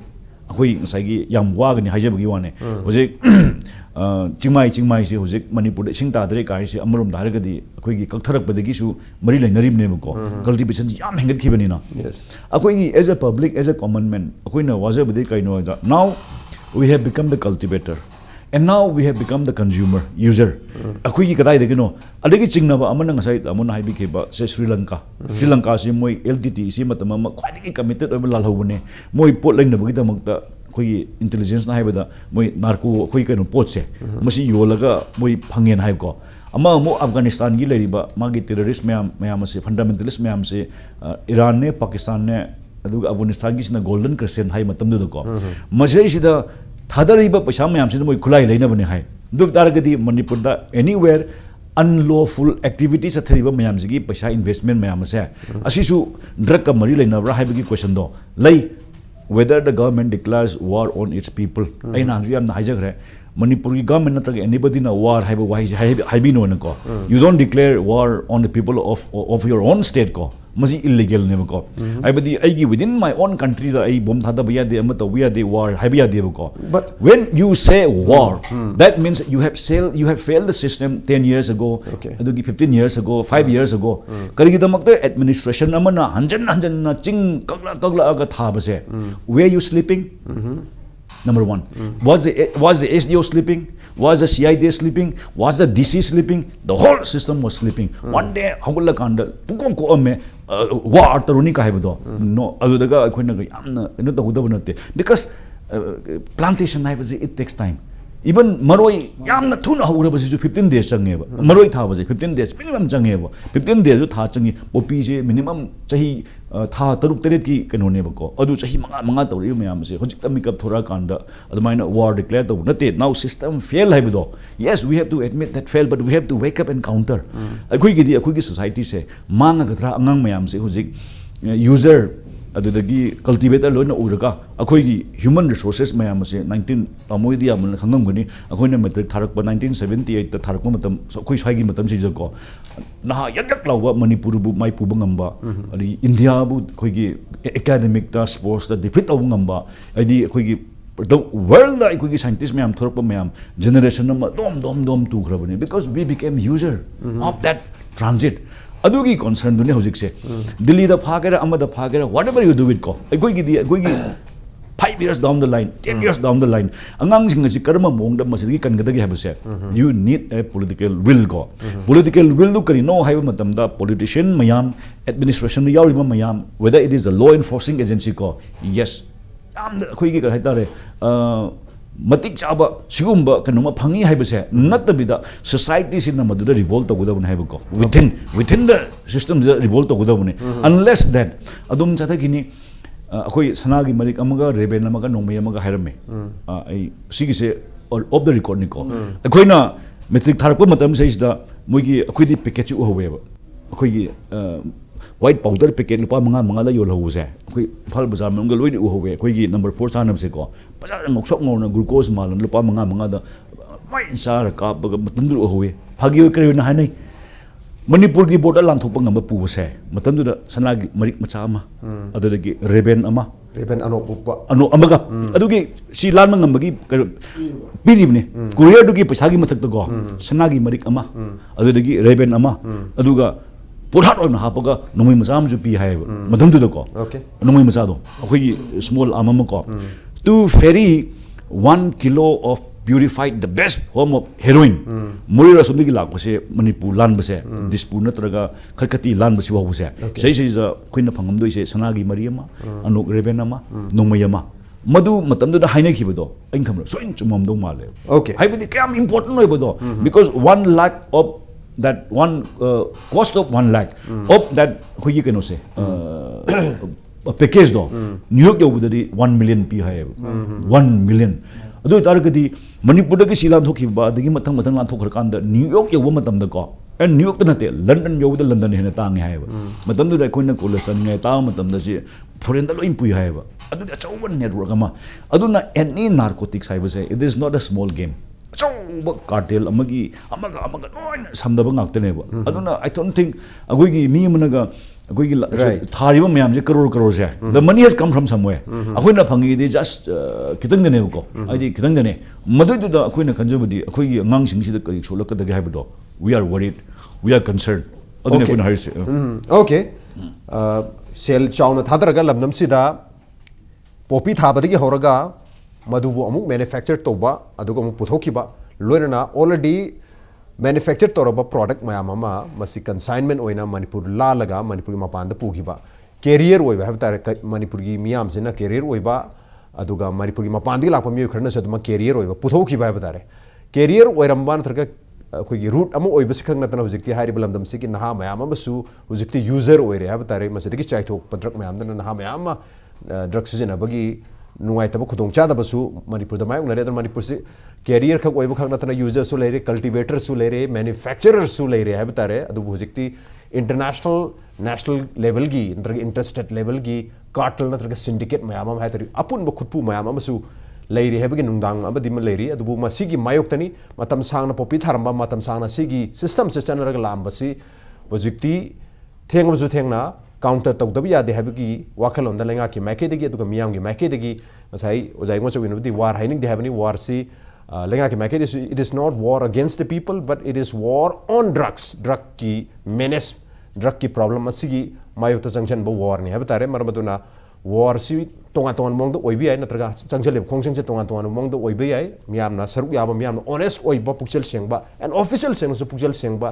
ꯑꯩꯈꯣꯏ ꯉꯁꯥꯏꯒꯤ ꯌꯥꯝ ꯋꯥꯒꯅꯤ ꯍꯥꯏꯖꯕꯒꯤ ꯋꯥꯅꯦ ꯍꯧꯖꯤꯛ ꯆꯤꯡꯃꯥꯏꯁꯦ ꯍꯧꯖꯤꯛ ꯃꯅꯤꯄꯨꯔꯗ ꯏꯁꯤꯡ ꯇꯥꯗ꯭ꯔꯦ ꯀꯥꯏꯁꯦ ꯑꯃꯔꯣꯝꯗ ꯍꯥꯏꯔꯒꯗꯤ ꯑꯩꯈꯣꯏꯒꯤ ꯀꯛꯊꯔꯛꯄꯗꯒꯤꯁꯨ ꯃꯔꯤ ꯂꯩꯅꯔꯤꯕꯅꯦꯕꯀꯣ ꯀꯜꯇꯤꯚꯦꯁꯟꯁꯤ ꯌꯥꯝ ꯍꯦꯟꯒꯠꯈꯤꯕꯅꯤ나 ꯑꯩꯈꯣꯏꯒꯤ ꯑꯦज ꯑ ꯄꯕ꯭ꯂꯤꯛ ꯑꯦज ꯑ ꯀꯣꯃꯟ ꯃꯦꯟ ꯑꯩꯈꯣꯏꯅ ꯋꯥꯖꯕꯗꯤ ꯀꯩꯅꯣ ꯍꯥꯏꯗ now we have become the cultivator and now we have become the consumer user ꯑꯩꯈꯣꯏꯒꯤ ꯀꯗꯥꯏꯗꯒꯤꯅꯣ ꯑꯗꯒꯤ ꯆꯤꯡꯅꯕ ꯑꯃꯅ ꯉꯁꯥꯏ ꯑꯃꯅ ꯍꯥꯏꯕꯤꯈꯤꯕ ꯁꯦ ꯁ꯭ꯔꯤꯂꯪꯀꯥꯁꯤ ꯃꯣꯏ LTTE ꯃꯇꯝ ꯑꯃ ꯈ꯭ꯋꯥꯏꯗꯒꯤ ꯀꯃꯤꯇꯦꯠ ꯑꯣꯏꯕ ꯂꯥꯜꯍꯧꯕꯅꯦ ꯃꯣꯏ ꯄꯣꯠ ꯂꯩꯅꯕꯒꯤꯗꯃꯛꯇ ꯑꯩꯈꯣꯏꯒꯤ ꯏꯟꯇꯦꯂꯤꯖꯦꯟꯁꯅ ꯍꯥꯏꯕꯗ ꯃꯣꯏ ꯅꯥꯔꯀꯣ ꯑꯩꯈꯣꯏ ꯀꯩꯅꯣ ꯄꯣꯠꯁꯦ ꯃꯁꯤ ꯌꯣꯜꯂꯒ ꯃꯣꯏ ꯐꯪꯉꯦꯅ ꯍꯥꯏꯕꯀꯣ ꯑꯃꯨꯛ ꯑꯐꯒꯥꯅꯤꯁꯇꯥꯟꯒꯤ ꯂꯩꯔꯤꯕ ꯃꯥꯒꯤ ꯇꯦꯔरिꯁ ꯃꯌꯥꯝ ꯑꯁꯤ ꯐꯟꯗꯥꯃꯦꯟꯇꯦꯂꯤꯁ ꯃꯌꯥꯝꯁꯦ ꯏꯔꯥꯟꯅꯦ ꯄꯥꯀꯤꯁꯇꯥꯟꯅꯦ ꯑꯗꯨꯒ ꯑꯐꯒꯥꯅꯤꯁꯇꯥꯟꯒꯤꯁꯤꯅ ꯒꯣꯜꯗꯟ ꯀ꯭ꯔꯦꯁꯦꯟ ꯍꯥꯏ ꯃꯇꯝꯗꯨꯗꯀꯣ ꯃꯁꯤꯗꯩꯁꯤꯗ ꯊꯥꯗꯔꯤꯕ ꯄꯩꯁꯥ ꯃꯌꯥꯝꯁꯤꯅ ꯃꯣꯏ ꯈꯨꯠꯂꯥꯏ ꯂꯩꯅꯕꯅꯦ ꯍꯥꯏ ꯑꯗꯨ ꯇꯥꯔꯒꯗꯤ ꯃꯅꯤꯄꯨꯔꯗ ꯑꯦꯅꯤꯋꯦꯔ unlawful activity ꯆꯠꯊꯔꯤꯕ ꯃꯌꯥꯝꯁꯤꯒꯤ ꯄꯩꯁꯥ ꯏꯟꯚꯦꯁꯃꯦꯟ ꯃꯌꯥꯝ ꯑꯁꯦ ꯑꯁꯤꯁꯨ ꯗ꯭ꯔꯒꯀ ꯃꯔꯤ ꯂꯩꯅꯕ꯭ꯔꯥ ꯍꯥꯏꯕꯒꯤ ꯀ꯭ꯋꯦꯁꯟꯗꯣ ꯂꯩ whether the government declares war on its people ꯑꯩ ꯅꯍꯥꯟꯁꯨ ꯌꯥꯝꯅ ꯍꯥꯏꯖꯈ꯭ꯔꯦ ꯃꯅꯤꯄꯨꯔꯒꯤ ꯒꯚꯔꯟꯃꯦꯟ ꯅꯠꯇ꯭ꯔꯒ ꯑꯦꯅꯤꯕꯗꯤꯅ ꯋꯥꯔ ꯍꯥꯏꯕ ꯋꯥꯍꯩꯁꯦ ꯍꯥꯏꯕꯤꯅꯣꯅꯀꯣ you don't declare war on the people of your own state ko masi illegal nebako haibadi aigi within my own country da ai bom thada baya de ama tawi ya de war haibi ya de bako but when you say war that means you have failed the system 10 years ago adugi 15 years ago 5 years ago karigi damakta administration amana hanjan na ching kakla aga thabase where you sleeping number 1 was the SDO sleeping was the CID sleeping was the DC sleeping the whole system was sleeping one day hagula kanda pukom ko ame war taruni ka hebdo no adudaga akhona yamna eno tawudaba natte because plantation haibase it takes time even maroi yamna thuna hawraba ji 15 days changeba maroi tha baje 15 days minimum changeba 15 days ju tha changi popi je minimum chahi tha taruk teret ki keno ne bako adu chahi manga tawri mayam se hojik ta makeup thora kanda adumaina war declare to nate now system fail haibido yes we have to admit that fail but we have to wake up and counter akhoi gi society se manga gadra angang mayam se hojik user adudagi cultivator loina uraga akhoi human resources mayam ase 19 amoidi amul khangam gani akhoina metric tharakpa 1978 ta tharakpa matam akhoi swai gi matam si jako naha yadak lawa manipur bu mai pu bangamba ali india bu akhoi gi academic ta sports ta defeat awu ngamba adi akhoi gi the world da akhoi gi scientist mayam thorakpa mayam generation ma dom tu khrabani because we became user of that transit adugi concern dune hojik se Delhi da phagera amada phagera whatever you do with ko akhoi gi 5 years down the line 10 years down the line angang sing asi karma mongda masigi kangadagi habase you need a political will go political will du kari no haiba matamda politician mayam administration yauriba mayam whether it is a law enforcing agency ko yes am akhoi gi kai tare matik chaba sigumba kanuma phangi haibase natabida society sin maduda revolt togudabun haibako within the system revolt togudabune unless that adum chathagini akhoi sanagi malik amaga reben amaga nomay amaga hairame ai sigise of the record niko akhoina matric ꯊꯥꯔꯛꯄ ꯃꯇꯝꯁꯤꯗ ꯃꯣꯏꯒꯤ ꯑꯩꯈꯣꯏꯗꯤ ꯄꯦꯀꯦꯠꯁꯨ ꯎꯍꯧꯋꯦꯕ ꯑꯩꯈꯣꯏꯒꯤ white powder packet ꯂꯨꯄꯥ 5 ꯌꯣꯜꯍꯧꯕꯁꯦ ꯑꯩꯈꯣꯏ ꯏꯝꯐꯥꯜ ꯕꯖꯥꯔ ꯃꯅꯨꯡꯗ ꯂꯣꯏꯅ ꯎꯍꯧꯋꯦ ꯑꯩꯈꯣꯏꯒꯤ ꯅꯝꯕꯔ 4 ꯆꯥꯅꯕꯁꯦꯀꯣ ꯐꯖꯅ ꯉꯧꯁꯣꯛ ꯉꯧꯅ ꯒ꯭ꯂꯨꯀꯣꯁ ꯃꯥꯜꯂꯅ ꯂꯨꯄꯥ 5 ꯃꯥꯏ ꯆꯥꯔ ꯀꯥꯞꯄꯒ ꯃꯇꯝꯗꯨꯗ ꯎꯍꯧꯋꯦ ꯐꯥꯒꯤ ꯑꯣꯏ ꯀꯔꯤ ꯑꯣꯏꯅ ꯍꯥꯏꯅꯩ ꯃꯅꯤꯄꯨꯔꯒꯤ ꯕꯣꯔꯗꯔ ꯂꯥꯟꯊꯣꯛꯄ ꯉꯝꯕ ꯄꯨꯕꯁꯦ ꯃꯇꯝꯗꯨꯗ ꯁꯅꯥꯒꯤ ꯃꯔꯤꯛ ꯃꯆꯥ ꯑꯃ ꯑꯗꯨꯗꯒꯤ ꯔꯦꯕꯦꯟ ꯑꯃ ꯔꯦꯕꯦꯟ ꯑꯅꯣꯞ ꯎꯞꯄ ꯑꯃꯒ ꯑꯗꯨꯒꯤ ꯁꯤ ꯂꯥꯟꯕ ꯉꯝꯕꯒꯤ ꯄꯤꯔꯤꯕꯅꯤ ꯀꯨꯔꯤꯌꯔꯗꯨꯒꯤ ꯄꯩꯁꯥꯒꯤ ꯃꯊꯛꯇꯀꯣ ꯁꯅꯥꯒꯤ ꯃꯔꯤꯛ ꯑꯃ ꯑꯗꯨꯗꯒꯤ ꯔꯦꯕꯦꯟ ꯑꯃ ꯑꯗꯨꯒ ꯄꯣꯠꯍꯥꯠ ꯑꯣꯏꯅ ꯍꯥꯞꯄꯒ ꯅꯣꯡꯃꯩ ꯃꯆꯥ ꯑꯃꯁꯨ ꯄꯤ ꯍꯥꯏꯌꯦꯕ ꯃꯇꯝꯗꯨꯗꯀꯣ ꯅꯣꯡꯃꯩ ꯃꯆꯥꯗꯣ ꯑꯩꯈꯣꯏꯒꯤ ꯁ꯭ꯃꯣꯜ ꯑꯥꯔꯝ ꯑꯃꯀꯣ to ferry 1 kilo of purified the best form of heroin Moreh ꯑꯁꯣꯝꯗꯒꯤ ꯂꯥꯛꯄꯁꯦ ꯃꯅꯤꯄꯨꯔ ꯂꯥꯟꯕꯁꯦ ꯗꯤꯁꯄꯨꯔ ꯅꯠꯇ꯭ꯔꯒ ꯈꯔꯀꯇꯤ ꯂꯥꯟꯕꯁꯤ ꯐꯥꯎꯕꯁꯦ ꯁꯤꯁꯤꯗ ꯑꯩꯈꯣꯏꯅ ꯐꯪꯉꯝꯗꯣꯏꯁꯦ ꯁꯅꯥꯒꯤ ꯃꯔꯤ ꯑꯃ ꯑꯅꯣꯛ ꯔꯦꯕꯦꯟ ꯑꯃ ꯅꯣꯡꯃꯩ ꯑꯃ ꯃꯗꯨ ꯃꯇꯝꯗꯨꯗ ꯍꯥꯏꯅꯈꯤꯕꯗꯣ ꯑꯩꯅ ꯈꯟꯕꯗ ꯁꯣꯏꯅ ꯆꯨꯝꯃꯝꯗꯧ ꯃꯥꯜꯂꯦ ꯍꯥꯏꯕꯗꯤ ꯀꯌꯥꯝ ꯏꯝꯄꯣꯔꯇꯦꯟ ꯑꯣꯏꯕꯗꯣ ꯕꯤꯀꯣꯖ 1 lakh of that one cost of 1 lakh of that ꯑꯩꯈꯣꯏꯒꯤ ꯀꯩꯅꯣꯁꯦ ꯄꯦꯀꯦꯖꯗꯣ ꯅ꯭ꯌꯨ ꯌꯣꯔꯛ ꯌꯧꯕꯗꯗꯤ 1 million ꯄꯤ ꯍꯥꯏꯌꯦꯕ 1 million ꯑꯗꯨ ꯑꯣꯏꯇꯥꯔꯒꯗꯤ ꯃꯅꯤꯄꯨꯔꯗꯒꯤ ꯁꯤ ꯂꯥꯟꯊꯣꯛꯈꯤꯕ ꯑꯗꯒꯤ ꯃꯊꯪ ꯂꯥꯟꯊꯣꯛꯈ꯭ꯔꯀꯥꯟꯗ ꯅ꯭ꯌꯨ ꯌꯣꯔꯛ ꯌꯧꯕ ꯃꯇꯝꯗꯀꯣ ꯅ꯭ꯌꯨ ꯌꯣꯔꯛꯇ ꯅꯠꯇꯦ ꯂꯟꯗꯟ ꯌꯧꯕꯗ ꯂꯟꯗꯟ ꯍꯦꯟꯅ ꯇꯥꯡꯉꯦ ꯍꯥꯏꯌꯦꯕ ꯃꯇꯝꯗꯨꯗ ꯑꯩꯈꯣꯏꯅ ꯀꯣꯂꯦꯖ ꯆꯠꯅꯤꯡꯉꯥꯏ ꯇꯥꯕ ꯃꯇꯝꯗ ꯁꯤ ꯐꯣꯔꯦꯟꯗ ꯂꯣꯏ ꯄꯨꯏ ꯍꯥꯏꯌꯦꯕ ꯑꯗꯨꯗꯤ ꯑꯆꯧꯕ ꯅꯦꯠꯋꯔꯛ ꯑꯃ ꯑꯗꯨꯅ ꯑꯦꯅꯤ ꯅꯥꯔꯀꯣꯇꯤꯛꯁ ꯍꯥꯏꯕꯁꯦ it is not a small game ꯑꯆꯧꯕ ꯀꯥꯔꯇꯦꯜ ꯑꯃꯒꯤ ꯑꯃꯒ ꯂꯣꯏꯅ ꯁꯝꯅꯕ ꯉꯥꯛꯇꯅꯦꯕ ꯑꯗꯨꯅ ꯑꯥꯏ ꯗꯣꯟꯠ ꯊꯤꯡ ꯑꯩꯈꯣꯏꯒꯤ ꯃꯤ ꯑꯃꯅꯒ ꯑꯩꯈꯣꯏꯒꯤ ꯊꯥꯔꯤꯕ ꯃꯌꯥꯝꯁꯦ ꯀꯔꯣꯔꯁꯦ ꯗ ꯃꯅꯤ ꯍꯦꯁ ꯀꯝ ꯐ꯭ꯔꯣꯝ ꯁꯝꯋꯦꯌꯔ ꯑꯩꯈꯣꯏꯅ ꯐꯪꯉꯤꯗꯤ ꯖꯁ ꯈꯤꯇꯪꯗꯅꯦꯕꯀꯣ ꯍꯥꯏꯗꯤ ꯈꯤꯇꯪꯗꯅꯦ ꯃꯗꯨꯏꯗꯨꯗ ꯑꯩꯈꯣꯏꯅ ꯈꯟꯖꯕꯗꯤ ꯑꯩꯈꯣꯏꯒꯤ ꯑꯉꯥꯡꯁꯤꯡꯁꯤꯗ ꯀꯔꯤ ꯁꯣꯛꯂꯛꯀꯗꯒꯦ ꯍꯥꯏꯕꯗꯣ ꯋꯤ ꯑꯥꯔ ꯋꯥꯔꯤꯠ ꯋꯤ ꯑꯥꯔ ꯀꯟꯁꯔꯟ ꯑꯗꯨꯅꯤ ꯑꯩꯈꯣꯏꯅ ꯍꯥꯏꯔꯤꯁꯦ ꯑꯣꯀꯦ ꯁꯦꯜ ꯆꯥꯎꯅ ꯊꯥꯗꯔꯒ ꯂꯝꯗꯝꯁꯤꯗ ꯄꯣꯄꯤ ꯊꯥꯕꯗꯒꯤ ꯍꯧꯔꯒ ꯃꯗꯨꯕꯨ ꯑꯃꯨꯛ ꯃꯦꯅꯨꯐꯦꯛꯆꯔ ꯇꯧꯕ ꯑꯗꯨꯒ ꯑꯃꯨꯛ ꯄꯨꯊꯣꯛꯈꯤꯕ ꯂꯣꯏꯅꯅ ꯑꯣꯜꯔꯦꯗꯤ ꯃꯦꯅꯨꯐꯦꯛꯆꯔ ꯇꯧꯔꯕ ꯄ꯭ꯔꯣꯗꯛ ꯃꯌꯥꯝ ꯑꯃ ꯃꯁꯤ ꯀꯟꯁꯥꯏꯟꯃꯦꯟ ꯑꯣꯏꯅ ꯃꯅꯤꯄꯨꯔ ꯂꯥꯜꯂꯒ ꯃꯅꯤꯄꯨꯔꯒꯤ ꯃꯄꯥꯟꯗ ꯄꯨꯈꯤꯕ ꯀꯦꯔꯤꯌꯔ ꯑꯣꯏꯕ ꯍꯥꯏꯕ ꯇꯥꯔꯦ ꯃꯅꯤꯄꯨꯔꯒꯤ ꯃꯤꯌꯥꯝꯁꯤꯅ ꯀꯦꯔꯤꯌꯔ ꯑꯣꯏꯕ ꯑꯗꯨꯒ ꯃꯅꯤꯄꯨꯔꯒꯤ ꯃꯄꯥꯟꯗꯒꯤ ꯂꯥꯛꯄ ꯃꯤꯑꯣꯏ ꯈꯔꯅꯁꯨ ꯑꯗꯨꯃꯛ ꯀꯦꯔꯤꯌꯔ ꯑꯣꯏꯕ ꯄꯨꯊꯣꯛꯈꯤꯕ ꯍꯥꯏꯕ ꯇꯥꯔꯦ ꯀꯦꯔꯤꯌꯔ ꯑꯣꯏꯔꯝꯕ ꯅꯠꯇ꯭ꯔꯒ ꯑꯩꯈꯣꯏꯒꯤ ꯔꯨꯠ ꯑꯃ ꯑꯣꯏꯕꯁꯤ ꯈꯛ ꯅꯠꯇꯅ ꯍꯧꯖꯤꯛꯇꯤ ꯍꯥꯏꯔꯤꯕ ꯂꯝꯗꯝꯁꯤꯒꯤ ꯅꯍꯥ ꯃꯌꯥꯝ ꯑꯃꯁꯨ ꯍꯧꯖꯤꯛꯇꯤ ꯌꯨꯖꯔ ꯑꯣꯏꯔꯦ ꯍꯥꯏꯕ ꯇꯥꯔꯦ ꯃꯁꯤꯗꯒꯤ ꯆꯥꯏꯊꯣꯛꯄ ꯗ꯭ꯔꯛ ꯃꯌꯥꯝꯗꯨꯅ ꯅꯍꯥ ꯃꯌꯥꯝ ꯑꯃ ꯗ꯭ꯔꯛ ꯁꯤꯖꯤꯟꯅꯕꯒꯤ ꯅꯨꯡꯉꯥꯏꯇꯕ ꯈꯨꯗꯣꯡꯆꯥꯗꯕꯁꯨ ꯃꯅꯤꯄꯨꯔꯗ ꯃꯥꯌꯣꯛꯅꯔꯦ ꯑꯗꯨꯅ ꯃꯅꯤꯄꯨꯔꯁꯤ ꯀꯦꯔꯤꯌꯔ ꯈꯛ ꯑꯣꯏꯕ ꯈꯛ ꯅꯠꯇꯅ ꯌꯨꯖꯔꯁꯨ ꯂꯩꯔꯦ ꯀꯜꯇꯤꯚꯦꯇꯔꯁꯨ ꯂꯩꯔꯦ ꯃꯦꯅꯨꯐꯦꯛꯆꯔꯔꯁꯨ ꯂꯩꯔꯦ ꯍꯥꯏꯕ ꯇꯥꯔꯦ ꯑꯗꯨꯕꯨ ꯍꯧꯖꯤꯛꯇꯤ इंटरनेशनल नेशनल लेवल की नत्रग इंटरस्टेट लेवल की कार्टल नत्रग सिंडिकेट मयाम हम हायतरी अपुनब खुदपु मयाम अमसु लेरी हेबगे नुंगदांग अबदि म लेरी अदुबु मसिगी मायोक्तनी मतम सांगना पोपी थारंबा मतम सांगना सिगी सिस्टम से चनरग लांबसी प्रोजेक्टी थेंगमसु थेंगना काउंटर तौदबि यादे हेबगी वाखलोंदा लेंगा की मैकेदगी अदुगा मियामगी मैकेदगी मसाई ओजाइगो चविनबदि वार हाइनिंग दे हेबनी वार सी लेंगा की मैकेदगी it is not war against the people but it is war on drugs drug की मेनेस ड्रग की प्रॉब्लम असिगी मायोक्ता जंक्शन बो वॉर नि हेब तारे मरमदुना वॉर सी तोंगा तोंगा मोंग दो ओइबि आइ नत्रगा जंक्शन खोंगसिंग से तोंगा तोंगा मोंग दो ओइबि आइ मियामना सरुक याबा मियामना ऑनेस्ट ओइबा पुक्चल सेंगबा एंड ऑफिशियल सेंगसु पुक्चल सेंगबा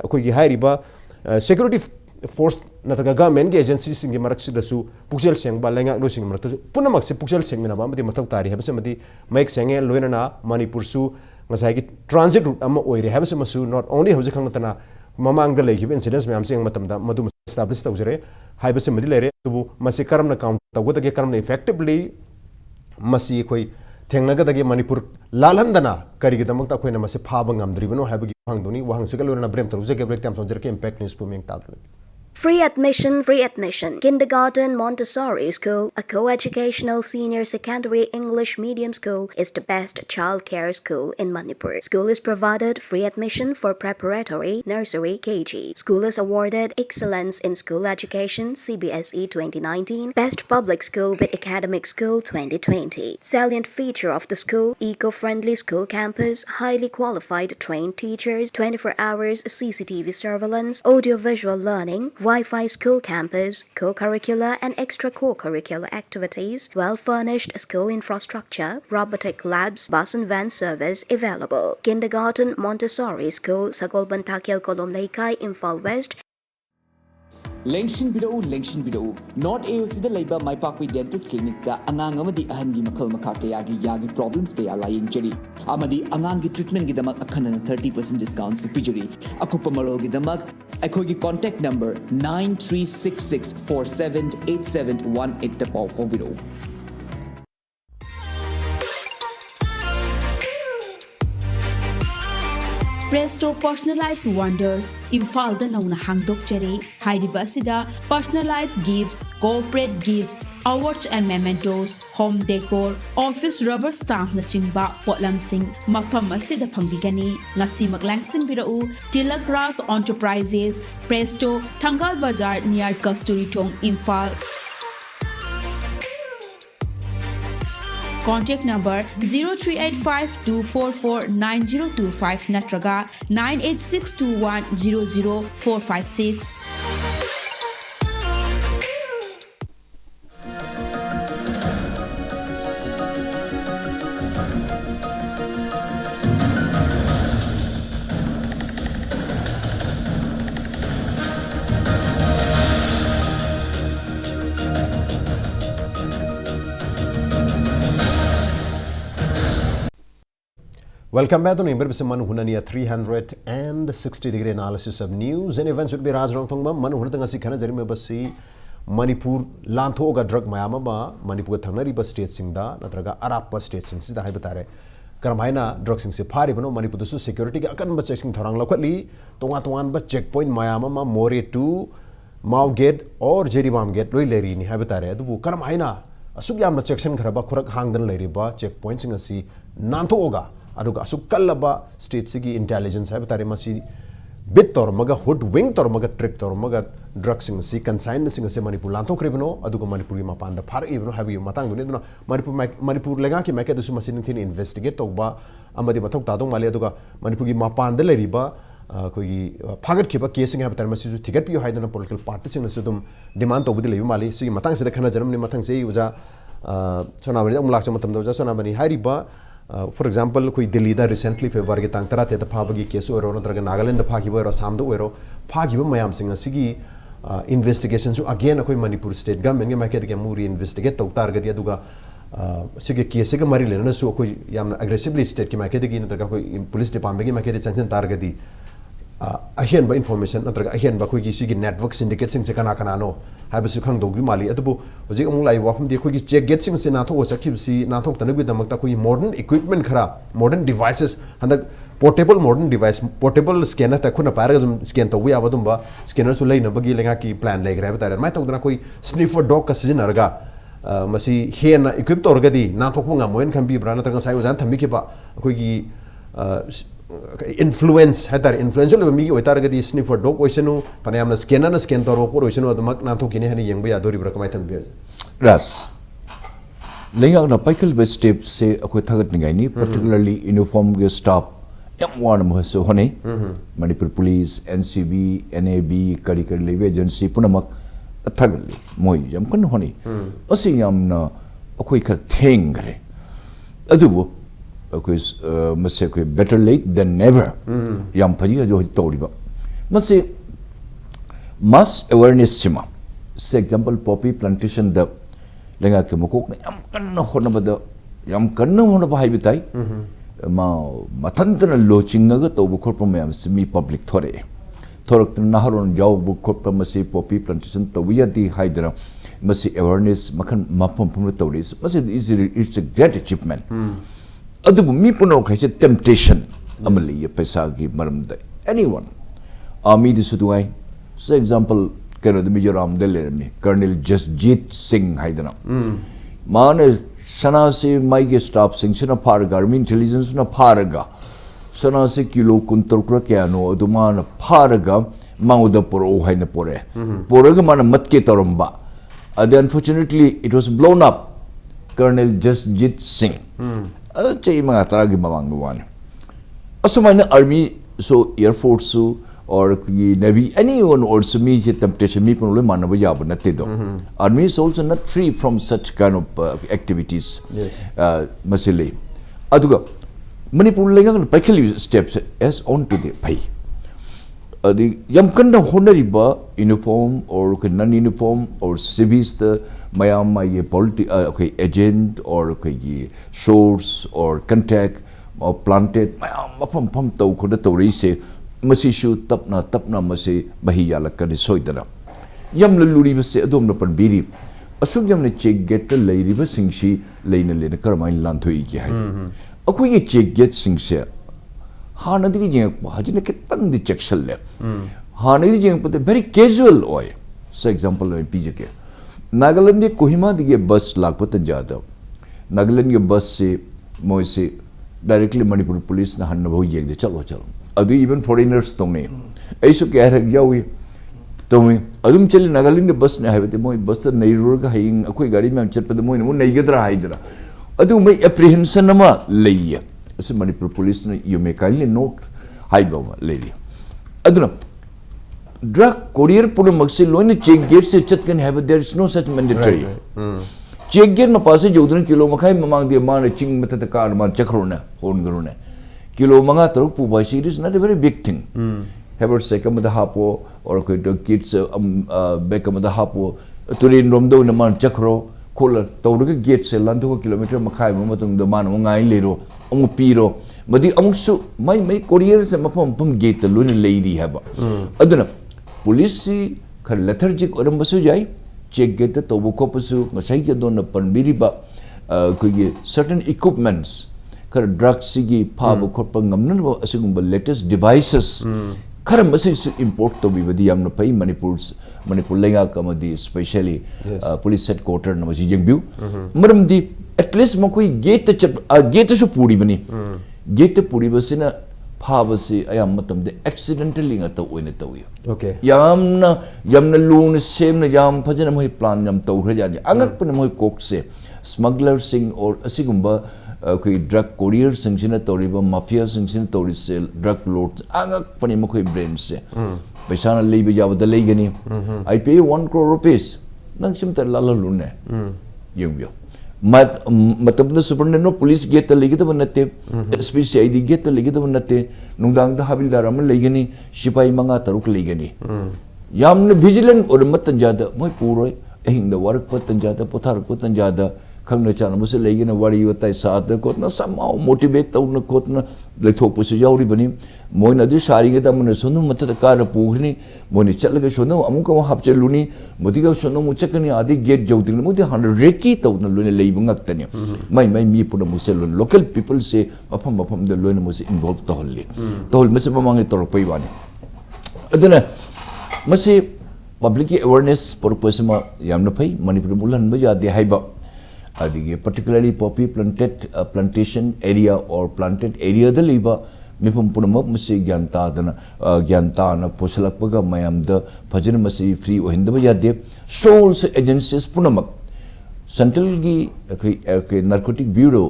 अखोइगी हाइरिबा सिक्योरिटी फोर्स नत्रगा गवर्नमेंट की एजेंसी सिंग मरक सिदसु पुक्चल सेंगबा लेंगा लो सिंग मरक पुनमक से पुक्चल सेंगमिना मदि मथौ तारि हेबसे मदि मैक सेंगे लोइनना मणिपुर सु ngасai ki transit route ama oire habse masu not only hojik khangtana mamang da legibe incidents myam sing matam da madu establish tawjare haibase madi lere tubu masi karamna count tawgada ge karamna effectively masi khoi thengnaga dage manipur lalhandana karigi damak ta khoina masi phaba ngamdribano haibagi hangdoni wahang sigal lona brem tawje ge break tam sonjer ke impact news puming tal Free admission. Kindergarten Montessori School, a co-educational senior secondary English medium school, is the best childcare school in Manipur. School is provided free admission for preparatory, nursery, KG. School is awarded Excellence in School Education CBSE 2019, Best Public School with Academic School 2020. Salient feature of the school, eco-friendly school campus, highly qualified trained teachers, 24 hours CCTV surveillance, audio-visual learning, Wi-Fi school campus, co-curricular and extra-co-curricular activities, well-furnished school infrastructure, robotic labs, bus and van service available. Kindergarten Montessori School, Sagolbantakiel Kolomleikai, Imphal West. Lengshin bidau North AOC da laiba my parkway dental clinic da angang amadi ahan gi makhal makha kaya gi yagi problems kaya lying jeri amadi angang gi treatment gi damak akhanana 30% discount su pijeri akupa marol gi damak akhoi gi contact number 9366478718 da paw video Presto Personalized Wonders Imphal da nauna hangdokchari hairiba asida personalized gifts, corporate gifts, awards and mementos, home decor, office rubber stamp na chingba potlamsing mafam asida phangbigani ngasi maglangsin birau Tilak Ras Enterprises Presto Thangal Bazar near Kasturi Thong Imphal. Contact number 0385-244-9025 natraga 98621-00456. Welcome back to Nimber Manu Hunania 360-degree analysis of news and events would be Raj Nongthombam Manu Hunanga Sikana Jeremy Basi Manipur Lanthoga drug Mayamaba Manipur Thanari bus state Singda Natraga Arapa state Sings the Hibatare Karamaina drug Sings Paribano Manipur security akan ba checking tharang lokali Tongan ba checkpoint Mayamama More 2 Mau gate or Jeribam gate Loi Leri ni Hibatare Dubu Karamaina Asuk ba section Karaba Kurak Hangdan Leriba checkpoint Singasi Nantoga aduga asuk kallaba state sigi intelligence hai batare masi bit tor maga hood wing tor maga trick tor maga drugs sing si consign sing se Manipur lanto kribno aduga Manipur ma panda phar ibno habi matang dune duna Manipur lega ki make dusu masin thin investigate tokba amadi mathok ta dong mali aduga Manipur gi ma panda leriba kogi phagat khiba casing ha batare masi ticket pi haidana political party sing se dum demand tobudi lebi mali sigi matang se khana jaram ni matang se uja sonamani umlak chama tam doja sonamani hariba for example koi Delhi da recently February ki tang tara te ta phagi case oro natraga Nagaland da phagi oro samdo oro phagi ba mayam singa sigi investigation so again koi Manipur state government ge make de muri investigate to tar gadi aduga sigi case ga mari lena so koi yam aggressively state ki make de gi natraga koi police department ge make de changchen tar gadi ahian ba information natraga ahian ba koi gi sigi network syndicate sing se kana kana no haibsu khang dogri mali atubu hoji amung lai wafam de koi gi check gate sing se na tho sakib si na thok tanu bi damak ta koi modern equipment khara modern devices handa portable modern device portable scanner ta khuna par ga scan to wi abadum ba scanner su leina bagi lenga ki plan le gra ba tar mai tokdana koi sniffer dog ka sizin arga masi hena equip to orga di na thok nga moen kham bi brana ta sai uzan thami ki ba koi gi influence hatar influential mi gi oitar gadi sniffer dog oisenu panayam na scan to ro por oisenu adumak na thokini hani yengba ya dori bra kamai tham bi ras lenga na paikal be step se akoi thagat ngai ni particularly uniform ge staff yam wan mo so hone Manipur police NCB NAB kari lewe agency punamak thagali moi yam kan hone asi yam na akoi khar theng gare adubo mase koi better late than never yam phaji jo toriba mase mass awareness sima se example poppy plantation da lenga ke mokok na yam kanna hona bada yam kanna hona ba haibitai ma mathantana lochinga ga to bu khorpa mayam simi public thore thorak na haron jaw bu khorpa mase poppy plantation to wiya di haidra mase awareness makhan mapam pum toris mase it's a great achievement adubu mi puno khaise temptation amali ye paisa gi maram da anyone army di suduai for example kero de Mizoram de lerni Colonel Jasjit Singh haidana mane sana se mai ge staff sing sina parga army intelligence na parga sana se kilo kuntor kra kya no aduma na parga mauda poro haina pore poroga mana matke toromba and unfortunately it was blown up Colonel Jasjit Singh chay mga taragi mamang nuwan. Asumana army so air force so or navy anyone also me temptation me puno le manaba yaba na tedo. Army is also not free from such kind of activities. Yes. Masile. Aduga Manipur lengang paikali steps as on to the pay. The yam kanda honoriba uniform or non-uniform or civis the mayam ye okay agent or okay source or contact or planted mayam pam to ko da to rise masi shu tapna masi bahiya lakani soidara yam luri base adom na panbiri asuk yam ne check get the lady ba singshi leina lena karmai lanthoi ki hai akoi ye check get singse हानदी जेंगप हजिन कितंग दि चेक्सल ले हानदी जेंगप ते very casual ओय से example ले पीजे के नागालैंड के कोहिमा दिगे बस लागपत जादा नागालैंड के बस से मोय से डायरेक्टली मणिपुर पुलिस ना हन्न भो येग चलो चलो अदु इवन फॉरेनर्स तो ने ऐसो कह रह जाओ तो मैं अदुम चले नागालैंड के बस ने हाइवे मोय बस नई रोड का हाइंग अखोई गाड़ी में चलपद मोय ने नई गदरा हाइदरा अदु मैं एप्रीहेंशन नमा लइया ऐसे मणिपुर पुलिस ने यू मे काइंडली नोट हाइबो लेली अदुना ड्रग कोरियर पुरमक से लोइन चेक गेट से चतकन है there is no such mandatory check gate में पासे जोदन किलो मखाई ममांग दे मान चिंग मत कार मान चखरोने होन गरोने किलो मंगा तरु पुबा it is not a very big thing हैवर सेकम द हापो और कोई द किड्स बेकम द हापो तुरिन रोमदो न मान चखरो खोल तौरग गेट से लांथो किलोमीटर मखाई मतुंग द मान मंगाई लेरो अमु पीरो मदी अमुसु मई कोरियर से मफम गेट लोइन लेदी है अदना पुलिस खर लेथर्जिक ओरमबसु जाई चेक गेट तोबो कोपसु मसाई के दोन पनबिरिबा कोई सर्टेन इक्विपमेंट्स खर ड्रग्स सिगी फाब खोप ngमनबो असुगुंब लेटेस्ट डिवाइसेस खर मसे इंपोर्ट तो बिबदी यामन पई मणिपुर लेगा कमदी स्पेशली पुलिस हेडक्वार्टर न मसी जंगबिउ मरमदी एटलीस्ट मकोई गेट सु पूरी बनी गेट पूरी बसिना फाबसे अयाम मतम दे एक्सीडेंटली ngata ओइने तौय ओके यामना लून सेमना याम फजन मोय प्लान याम तौर जानि अंगपन मोय कोक से स्मगलर सिंग और असिगुंबा कोई ड्रग कोरियर सिंगसिना तौरिबा माफिया सिंगसिना तौरि से ड्रग लॉर्ड अंगपन मोय ब्रेन से पैसा न लेबे जाबदा लेगनी आई पे 1 crore rupees नंग सिम त लाला लुने यंगबियो मतलब सुपरनेनो पुलिस गेट लेगे तो बनते एसपी सीआईडी गेट लेगे तो बनते नुंगदांग दा हबिलदार अम लेगनी सिपाही मंगा तरुक लेगनी यामने विजिलेंट और मतन जादा मोय पुरोय अहिंग द वर्क पतन जादा पोथार पतन जादा खंगने चान मुसे लेगने वारी वताई साथ कोतना समाउ मोटिवेट तौन कोतना लेथोपसु यावरी बनी मोय नदी सारीगे द मन सोनु मत कार पुगनी मोनि चलगे सोनु अमुक हापचलुनी मोदिगा सोनु मुचकनी आदि गेट जौतिन मोदि 100 रेकी तौन लोने लेबंगक्तनी मई मी पुन मुसे लोन लोकल पीपल से मफम द लोने मुसे इन्वॉल्व तोहल मसे ममांगे तोरपई वाने अदना मसे पब्लिक अवेयरनेस पर्पस मा यामना फई मणिपुर मुलन बजादे हाइबा अदिगे particularly poppy plantation area or planted area द लीबा मिफम पुनमक मसे ज्ञानताना पोसलकपगा मयामद फजन मसे फ्री ओहिंदब यादे सोल्स एजेंसीज पुनमक सेंट्रल की नार्कोटिक ब्यूरो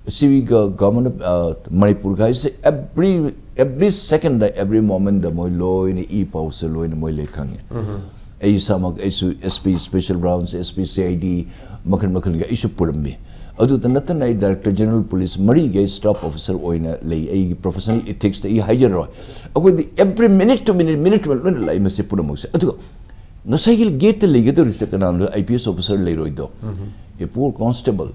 सिवी गवर्नमेंट मणिपुर का से every second every moment the मोय लोइन ई पाउस लोइन मोय लेखंगे ऐ समक ऐसु एसपी स्पेशल ब्राउन्स एसपी सीआईडी मखन के इशू पुरमी अदुत नतन आई डायरेक्टर जनरल पुलिस मरी गे स्टाफ ऑफिसर ओइना लई आई प्रोफेशनल एथिक्स ई हाइजरो अको every minute to minute one लाई मसे पुरमुसे अदु नसाइल गेट लेगे तो रिसे कनान आईपीएस ऑफिसर ले रोइदो ए पूर कांस्टेबल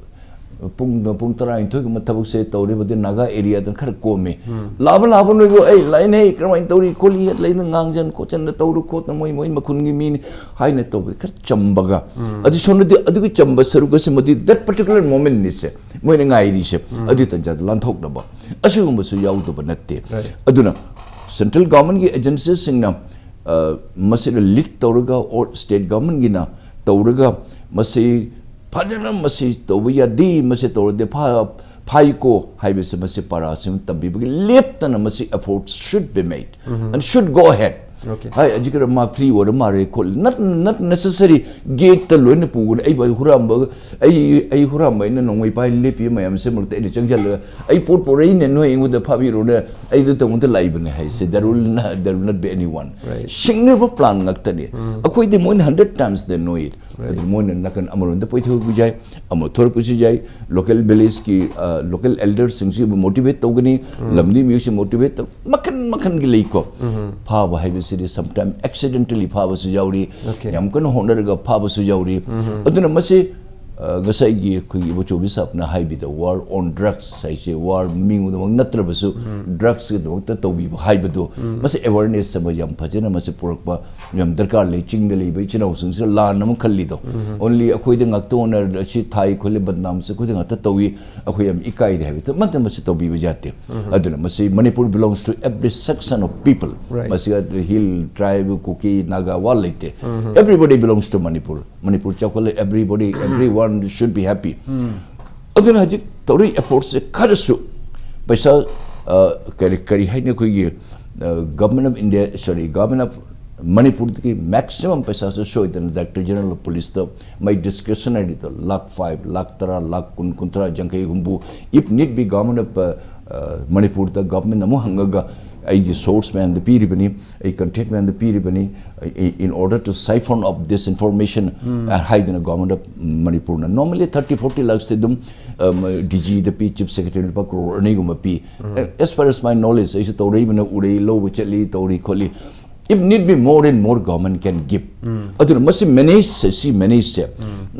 पुंग तरा इंथो के मथबक से तौरे बदे नागा एरिया दन खर कोमे लाभ नगो ए लाइन है क्रमाइन तौरी खोली है लाइन ngangjन कोचन तौरु खोत मोय मखुनगी मीन हाइने तो खर चंबगा अदि सोनदि अदि चंब सरुग से मदि दैट पर्टिकुलर मोमेंट नि से मोय ngai से अदि तन जाद लांथोकनबा असुगुम सु याउदब नत्ते अदुना सेंट्रल गवर्नमेंट की एजेंसीज सिंगना मसिल लीड तौरगा और स्टेट गवर्नमेंट गिना तौरगा मसि फजन मसी तौब यादी मसे तौरदे फाइको हाइबे मसे पारासिम तंबीबगे लेप्तन मसी efforts should be made and should go ahead हाय अजिकर मा फ्री और मारे खोल नॉट नेसेसरी गेट त लोइन पुगुन आई हुराम आई हुराम इन नोंगै पाइ लेपि मयम से मुरते नि चंगजल आई पोट पोरै ने नो इंगु द फाबी रोने आई द तंगु त लाइबने हाय से there will not be anyone सिंगनेबल प्लान नक्तने अखोइ दे मोइन 100 टाइम्स दे नो इट मोइन नकन अमरुन द पोइथो बुजाय अमो थोर पुसि जाय लोकल विलेज की लोकल एल्डर्स सिंगसि मोटिवेट तौगनी लमदी म्यूसी मोटिवेट मखन की लेको फाब हाइबे sometimes accidentally फाबसु जाउरी याम कन होनरगा फाबसु जाउरी अदुना मसे ꯉꯁꯥꯏꯒꯤ ꯑꯩꯈꯣꯏꯒꯤ ꯏꯕꯣꯆꯧꯕꯤ ꯁꯥꯞꯅ ꯍꯥꯏꯕꯤꯗ ꯋꯥꯔ ꯑꯣꯟ ꯗ꯭ꯔꯒꯁ ꯍꯥꯏꯁꯦ ꯋꯥꯔ ꯃꯤꯉꯣꯟꯗꯃꯛ ꯅꯠꯇ꯭ꯔꯕꯁꯨ ꯗ꯭ꯔꯒꯁꯀꯤꯗꯃꯛꯇ ꯇꯧꯕꯤꯕ ꯍꯥꯏꯕꯗꯣ ꯃꯁꯤ ꯑꯦꯋꯥꯔꯅꯦꯁ ꯑꯃ ꯌꯥꯝ ꯐꯖꯅ ꯃꯁꯤ ꯄꯨꯔꯛꯄ ꯌꯥꯝ ꯗꯔꯀꯥꯔ ꯂꯩ ꯆꯤꯡꯗ ꯂꯩꯕ ꯏꯆꯤꯜ ꯏꯅꯥꯎꯁꯤꯡꯁꯤꯗ ꯂꯥꯟ ꯑꯃ ꯈꯜꯂꯤꯗꯣ ꯑꯣꯟꯂꯤ ꯑꯩꯈꯣꯏꯗ ꯉꯥꯛꯇ ꯑꯣꯅꯔ ꯑꯁꯤ ꯊꯥꯏ ꯈꯣꯠꯂꯤ ꯕꯗꯅꯥꯝꯁꯦ ꯑꯩꯈꯣꯏꯗ ꯉꯥꯛꯇ ꯇꯧꯏ ꯑꯩꯈꯣꯏ ꯌꯥꯝ ꯏꯀꯥꯏꯗꯦ ꯍꯥꯏꯕꯗ ꯑꯃꯠꯇ ꯃꯁꯤ ꯇꯧꯕꯤꯕ ꯌꯥꯗꯦ ꯑꯗꯨꯅ ꯃꯁꯤ Manipur belongs to every section of people ꯃꯁꯤꯒ ꯍꯤꯜ ꯇ꯭ꯔꯥꯏꯕ ꯀꯨꯀꯤ ꯅꯥꯒꯥ ꯋꯥ ꯂꯩꯇꯦ everybody belongs to Manipur ꯆꯥꯎꯈꯠꯂꯦ everyone should be happy aduna hajik tori efforts se kharasu paisa kari haine koi government of India government of Manipur ki maximum paisa se show the Director General of Police the my discretionary the lakh 5 lakh tara lakh kuntra jangkai humbu if need be government of Manipur the government amu hangaga the source man the piribani a contact man the piribani in order to siphon up this information and hide in a government of Manipur normally 30-40 lakhs them DG the P chief secretary pa crore niguma p as far as my knowledge is to even urei low chali tori kholi if need be more and more government can give aduna masi manage se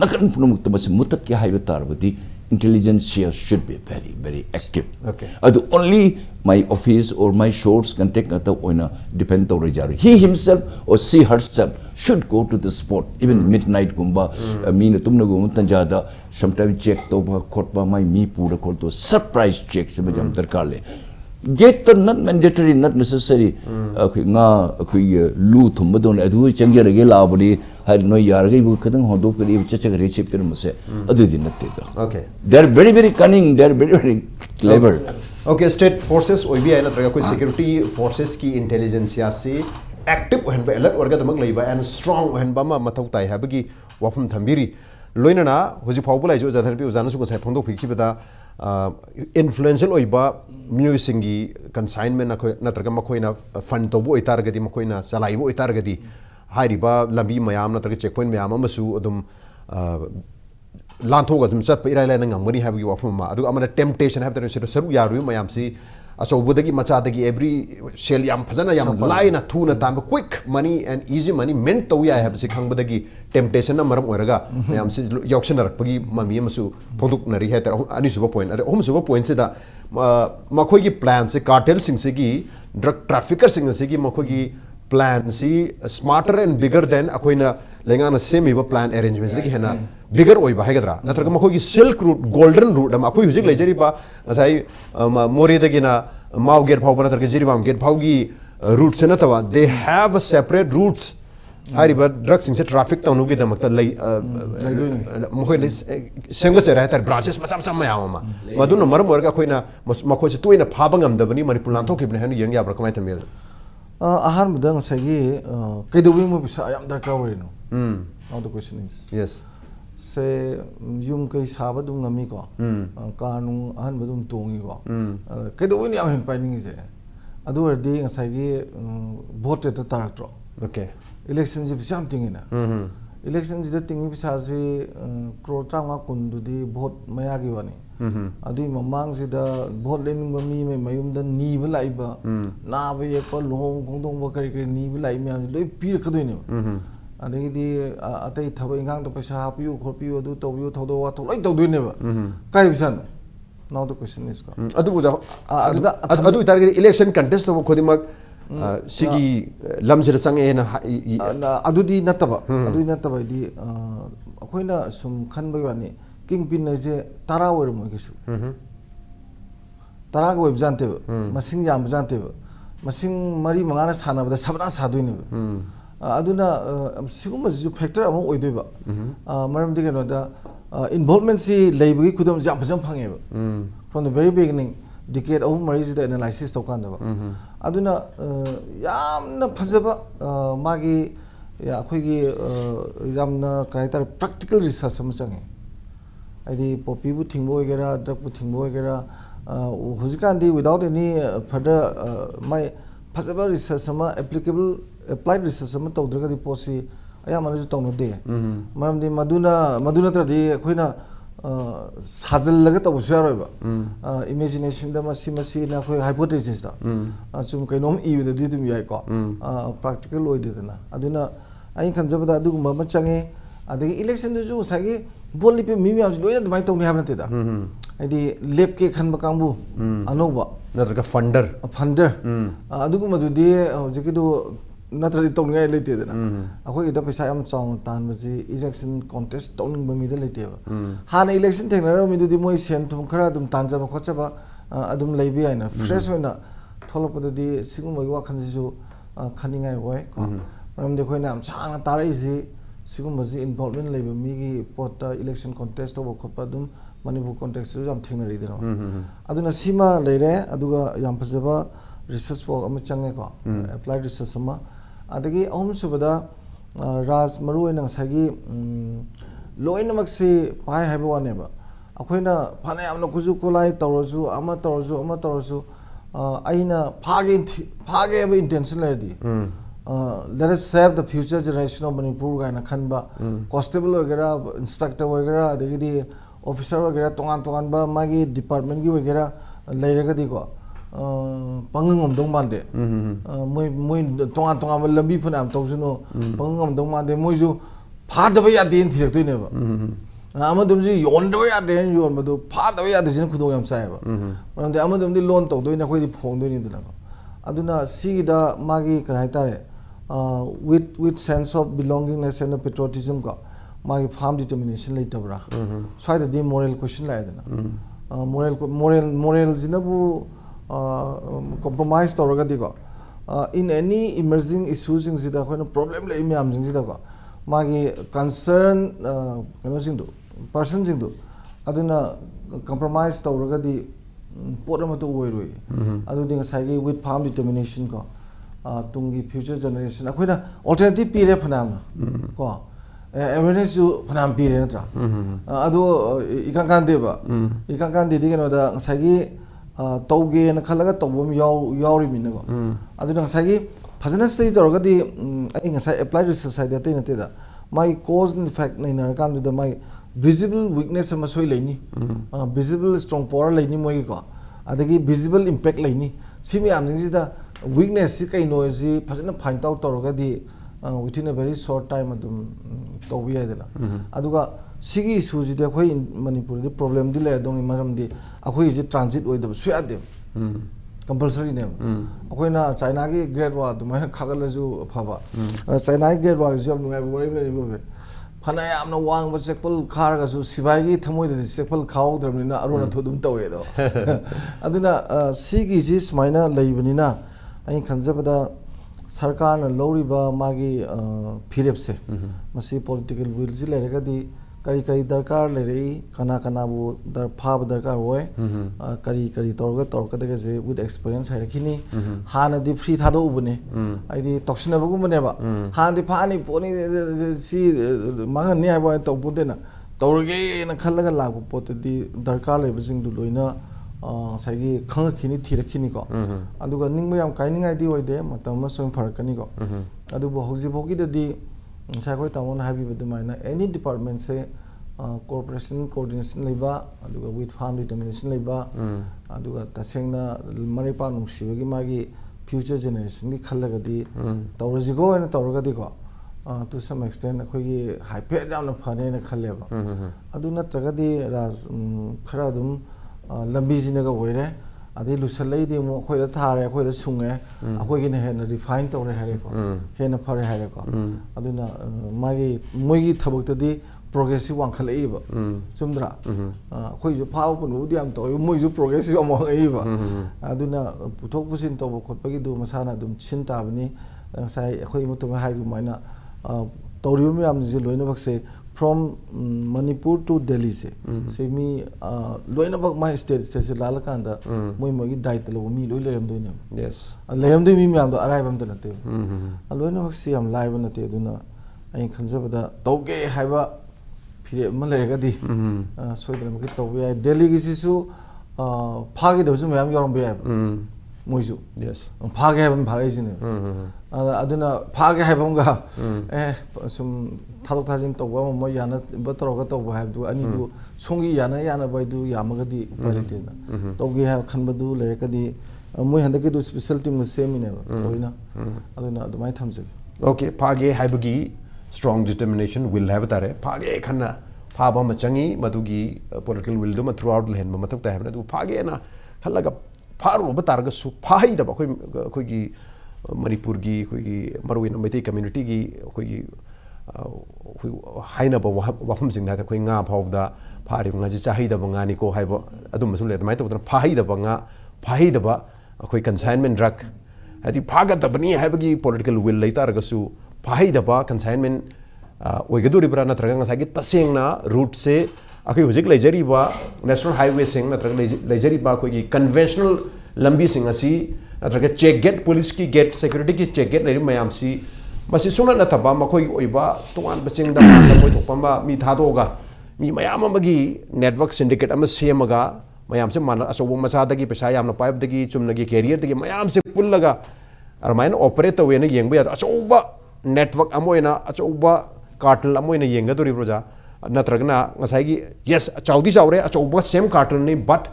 nakan punumukta masi mutak kya haiba tarbati intelligence should be very active. Okay. Only my office or my shores can take depend on Rajari. He himself or she herself should go to the spot even midnight gumba mean tumna gumuntanjada sometimes check to khotba my me pura to surprise checks majam darkale. Get not mandatory, not necessary. Nga lu thumbadon adu changira gela body had no yargi bukadang hodo kari chacha recipe mase adu din okay they are very cunning, they are very clever. Okay, state forces oibi aina traga koi security forces ki intelligence ya se active ohen ba alert orga damang leiba and strong ohen ba ma mathau tai habagi wafum thambiri loina na hoji phawbulai jo jadhan pi ujana su ko sai phongdok phiki bada influential oiba music gi consignment na traga makoi na fund to bo itar gadi makoi na salai bo itar gadi hairiba lambi mayam na traga checkpoint mayam amasu adum lanthog adum chat pa irai lai ngamgani habagi wafum ma adu amana temptation have the saru yaru mayam si achobudagi machadagi every sell yam phajana yam laina thuna tan quick money and easy money meant to ya have si khangbadagi temptation na maram oraga mayam si yoction rakpagi mami amasu phonduk nari heter ani suba point are hom suba point se da makhoi gi plan se cartel sing se gi drug trafficker sing se gi makhoi gi plan si smarter and bigger than akoina lengana same iba plan arrangements lagi hena bigger oi ba hagadra natraga makoi gi silk route golden route am akoi hujik lejari ba asai more dagina mau get phau bana targa jiri bam get phau gi route se na tawa they have a separate routes hariba drugs in traffic tawnu gi damakta lei makoi semga se rahtar branches macha macha mayama maduna maram warga akoina makoi se tuina phabangam dabani Manipur lan thokibne hanu yang ya bra kamai tamil ahan mudang sagi kaidowi mo bisa ayam darkar wino now the question is yes se yum kai saba dum ngami ko kanu ahan badum tongi ko kaidowi ni ahin paning je adu ardi sagi vote ta tartro okay election ji bisam tingina election ji da tingi bisa si crore tranga kundu di vote maya gi wani adui mamang si da vote lening ba mi me mayum da ni ba lai ba na ba ye ko long kong dong ba kari kari ni ba lai me loi pir khadoi ne adegi di atai thaba ingang da paisa hapiu khopiu adu tobiu thodo wa tholai todoi ne ba kai bisan now the question is ko adu target election contest to khodimak sigi lamjira sange na adudi nataba di akoina sum khan ba yani king pin je tara wer mo gisu tara go jante masing yam jante masing mari mangana sana ba sabna sadui ne aduna sigum ju factor among oidoi ba maram de no da involvement si leibi khudam jam phajam phange ba from the very beginning decade of mari the analysis to kan da ba aduna yamna phajaba magi ya khoi gi yamna character practical research sam change adi popi bu thingbo gera drug bu thingbo gera hujikan di without any further my phajaba research sama applicable applied research sama tawdra di posi aya manu ju tawno de maram di maduna tra di khoina sajal laga taw suyaroi ba imagination da masi na khoi hypothesis da chum kainom i da di dum yai ko practical oi de na aduna ai khanjaba da du ma change adagi election du ju sagi vote ꯂꯦꯞꯄꯤꯕ ꯃꯤ ꯃꯌꯥꯝꯁꯤ ꯂꯣꯏꯅ ꯑꯗꯨꯃꯥꯏꯅ ꯇꯧꯅꯤ ꯍꯥꯏꯕ ꯅꯠꯇꯦꯗ ꯍꯥꯏꯗꯤ ꯂꯦꯞꯀꯦ ꯈꯟꯕ ꯀꯥꯡꯕꯨ ꯑꯅꯧꯕ ꯅꯠꯇ꯭ꯔꯒ ꯐꯟꯗꯔ ꯑꯗꯨꯒꯨꯝꯕꯗꯨꯗꯤ ꯍꯧꯖꯤꯛꯀꯤꯗꯨ ꯅꯠꯇ꯭ꯔꯗꯤ ꯇꯧꯅꯤꯡꯉꯥꯏ ꯂꯩꯇꯦꯗꯅ ꯑꯩꯈꯣꯏꯒꯤꯗ ꯄꯩꯁꯥ ꯌꯥꯝ ꯆꯥꯎꯅ ꯇꯥꯟꯕꯁꯤ ꯏꯂꯦꯛꯁꯟ ꯀꯣꯟꯇꯦꯁ ꯇꯧꯅꯤꯡꯕ ꯃꯤꯗ ꯂꯩꯇꯦꯕ ꯍꯥꯟꯅ ꯏꯂꯦꯛꯁꯟ ꯊꯦꯡꯅꯔꯕ ꯃꯤꯗꯨꯗꯤ ꯃꯣꯏ ꯁꯦꯟ ꯊꯨꯝ ꯈꯔ ꯑꯗꯨꯝ ꯇꯥꯟꯖꯕ ꯈꯣꯠꯆꯕ ꯑꯗꯨꯝ ꯂꯩꯕ ꯌꯥꯏꯅ ꯐ꯭ꯔꯦꯁ ꯑꯣꯏꯅ ꯊꯣꯛꯂꯛꯄꯗꯗꯤ ꯁꯤꯒꯨꯝꯕꯒꯤ ꯋꯥꯈꯜꯁꯤꯁꯨ ꯈꯟꯅꯤꯡꯉꯥꯏ ꯑꯣꯏ ꯃꯔꯝꯗꯤ ꯑꯩꯈꯣꯏꯅ ꯌꯥꯝ ꯁꯥꯡꯅ ꯇꯥꯔꯛꯏꯁꯤ ꯁꯤꯒꯨꯝꯕꯁꯤ ꯏꯟꯚꯣꯜꯚꯃꯦꯟ ꯂꯩꯕ ꯃꯤꯒꯤ ꯄꯣꯠꯇ ꯏꯂꯦꯛꯁꯟ ꯀꯣꯟꯇꯦꯁ ꯇꯧꯕ ꯈꯣꯠꯄ ꯑꯗꯨꯝ ꯃꯅꯤꯄꯨꯔ ꯀꯣꯟꯇꯦꯛꯁꯇꯁꯨ ꯌꯥꯝ ꯊꯦꯡꯅꯔꯤꯗꯅ ꯑꯗꯨꯅ ꯁꯤꯃ ꯂꯩꯔꯦ ꯑꯗꯨꯒ ꯌꯥꯝ ꯐꯖꯕ ꯔꯤꯁꯔꯁ ꯋꯥꯔꯛ ꯑꯃ ꯆꯪꯉꯦꯀꯣ ꯑꯦꯄ꯭ꯂꯥꯏ ꯔꯤꯁꯔꯁ ꯑꯃ ꯑꯗꯒꯤ ꯑꯍꯨꯝꯁꯨꯕꯗ ꯔꯥꯖ ꯃꯔꯨꯑꯣꯏꯅ ꯉꯁꯥꯏꯒꯤ ꯂꯣꯏꯅꯃꯛꯁꯤ ꯄꯥꯏ ꯍꯥꯏꯕ ꯋꯥꯅꯦꯕ ꯑꯩꯈꯣꯏꯅ ꯐꯅ ꯌꯥꯝꯅ ꯈꯨꯠꯁꯨ ꯈꯨꯠꯂꯥꯏ ꯇꯧꯔꯁꯨ ꯑꯃ ꯇꯧꯔꯁꯨ ꯑꯩꯅ ꯐꯥꯒꯦ ꯍꯥꯏꯕ ꯏꯟꯇꯦꯟꯁꯟ ꯂꯩꯔꯗꯤ let us save the future generation of Manipur 가이나 칸바 constable 어게라 inspector 어게라 되게디 officer 어게라 동안 마기 department 기 어게라 레이르가디고 방응 엄동 만데 뭐뭐 동안 럼비 푸나 암 도주노 방응 엄동 만데 뭐주 파더버 야데인 디렉도이네바 아무든지 연더버 야데인 연마도 파더버 야데지는 구동 ям 싸이바 그런데 아무든지 론 도도이나 거기 봉도이니더라 아두나 시기다 마기 그라이타레 with sense of belongingness and patriotism ka magi farm determination leitabra swaida di moral question laidana moral jinabu compromise tawraga di ko in any emerging issues jing sida khoina problem le myam jing sida ko magi concern kano jing do person jing do aduna compromise tawraga di pot ama to oiroi adu ding sai with farm determination ko tungi future generation akoina alternative pire phanam ko awareness ju phanam pire natra adu ikan deba ikan de digeno da sagi tauge na khalaga tawbom yauri min ko adu nang sagi phajana study toroga di ai ngasai applied research side te nate da my cause and effect na ina kan da my visible weakness ama soi leini visible strong power leini moi ko adagi visible impact leini simi am jing da weakness si kai noise phajana find out toroga di within a very short time adum tawbi yadana aduga sigi issue ji de khoi manipur di problem di le dong maram di akhoi ji transit oida suya de compulsory ne akhoi na china gi grade wa du mai khagala ju phaba china gi grade wa ji am ngai bori be phana yam na wang ba chekpal khar ga su sibai gi thamoi de chekpal khaw dram na arona thodum tawe do aduna sigi ji smaina leibani na ai khanjabada sarkar na loriba magi phirepse masi political will ji leragadi kari darkar lerei kana bu dar phab darkar hoy kari torga de je with experience harakini hana di free thado ubune ai di toxina bagu mane ba han di phani poni si mangan ni haiba to putena torge na khallaga lagu pot di darkar leba jing du loina saigi khangkhini thirakhini ko aduga ningma yam kainingai di oide matam ma song pharakani ko adubo hoji bogi de saikoi tamon habi budumaina any department se cooperation coordination leba aduga with farm determination leba aduga tasengna maripa nungsibagi magi future generation gi khallaga di tawrajigo ena tawragadi ko to some extent akhoi hyper down phane na khalleba adu natragadi raz khara dum lambi jinaga oire adi lusalai de mo khoi da thare khoi da sunge akhoi gi ne he na refine tawre hare ko he na phare hare ko aduna magi moigi thabak ta di progressive wang khalai ba chumdra khoi ju phau punu di am to moi ju progressive am ngai ba aduna puthok pusin to khot pa gi du masana dum chin ta bani sai khoi mu to hai gu maina tawri mi am ji loina bakse from Manipur to Delhi se mi loina bak my state se lala kanda moi gi dait lo mi loi lerem do ne yes lerem do mi am do arrive am do na te loina bak si am live na te duna ai khanjabada tawge haiba phire ma lega di soidra ma gi tawbe ai Delhi gi si su phagi do su mayam yoram be ai moisu yes phage haibam bharai jine aduna phage haibam ga sum thadok thajin tawba mo yana batoroga tawba haibdu ani du songi yana bai du yamaga di palite na tawgi ha khanba du lereka di moi handake du special team na semine toina aduna adumai thamje okay phage haibagi strong determination will have tare phage khanna फाब हम चंगी मधुगी political will दो through out लेहन मथक ता है फागे ना खलगा फारूब तारगसु फाहिदब अखोगी मणिपुर की अखोगी मरुइन Meitei community की अखोगी हाइनब वफम सिंह ना अखोई nga फाउदा फारिब nga चाहिदब nga निको हाइब अदुम सुले तमाय तो फाहिदब nga फाहिदब अखोई कंसाइनमेंट ड्रग हदि फागतबनी हाइबगी पॉलिटिकल विल लेतारगसु फाहिदब कंसाइनमेंट ओइगदुरिब्रा नत्रगा ngसागी तसेंगना रूट से अखोई हुजिक लेजरीबा नेशनल हाईवे सिंह नत्रगा लेजरीबा अखोई कन्वेंशनल लंबी सिंह असी नत्रगा चेक गेट पुलिस की गेट सिक्योरिटी की चेक गेट लेरि मयाम सी मसी सुना नथबा मखोई ओइबा तोंगान बसिंगदा मोय थोपमा मी थादोगा मी मयाम अमगी नेटवर्क सिंडिकेट अम सेमगा मयाम से मान अचौब मचादगी पैसा यामना पाइबदगी चुमनगी कैरियरदगी मयाम से पुल्लगा अरमाइन ऑपरेट तवेना येंगबा याद अचौब नेटवर्क अमोयना अचौब कार्टल अमोयना येंगदोरिब्रोजा नत्रगना ngसाइगी यस चाउदी चाउरे अचौब सेम कार्टल ने बट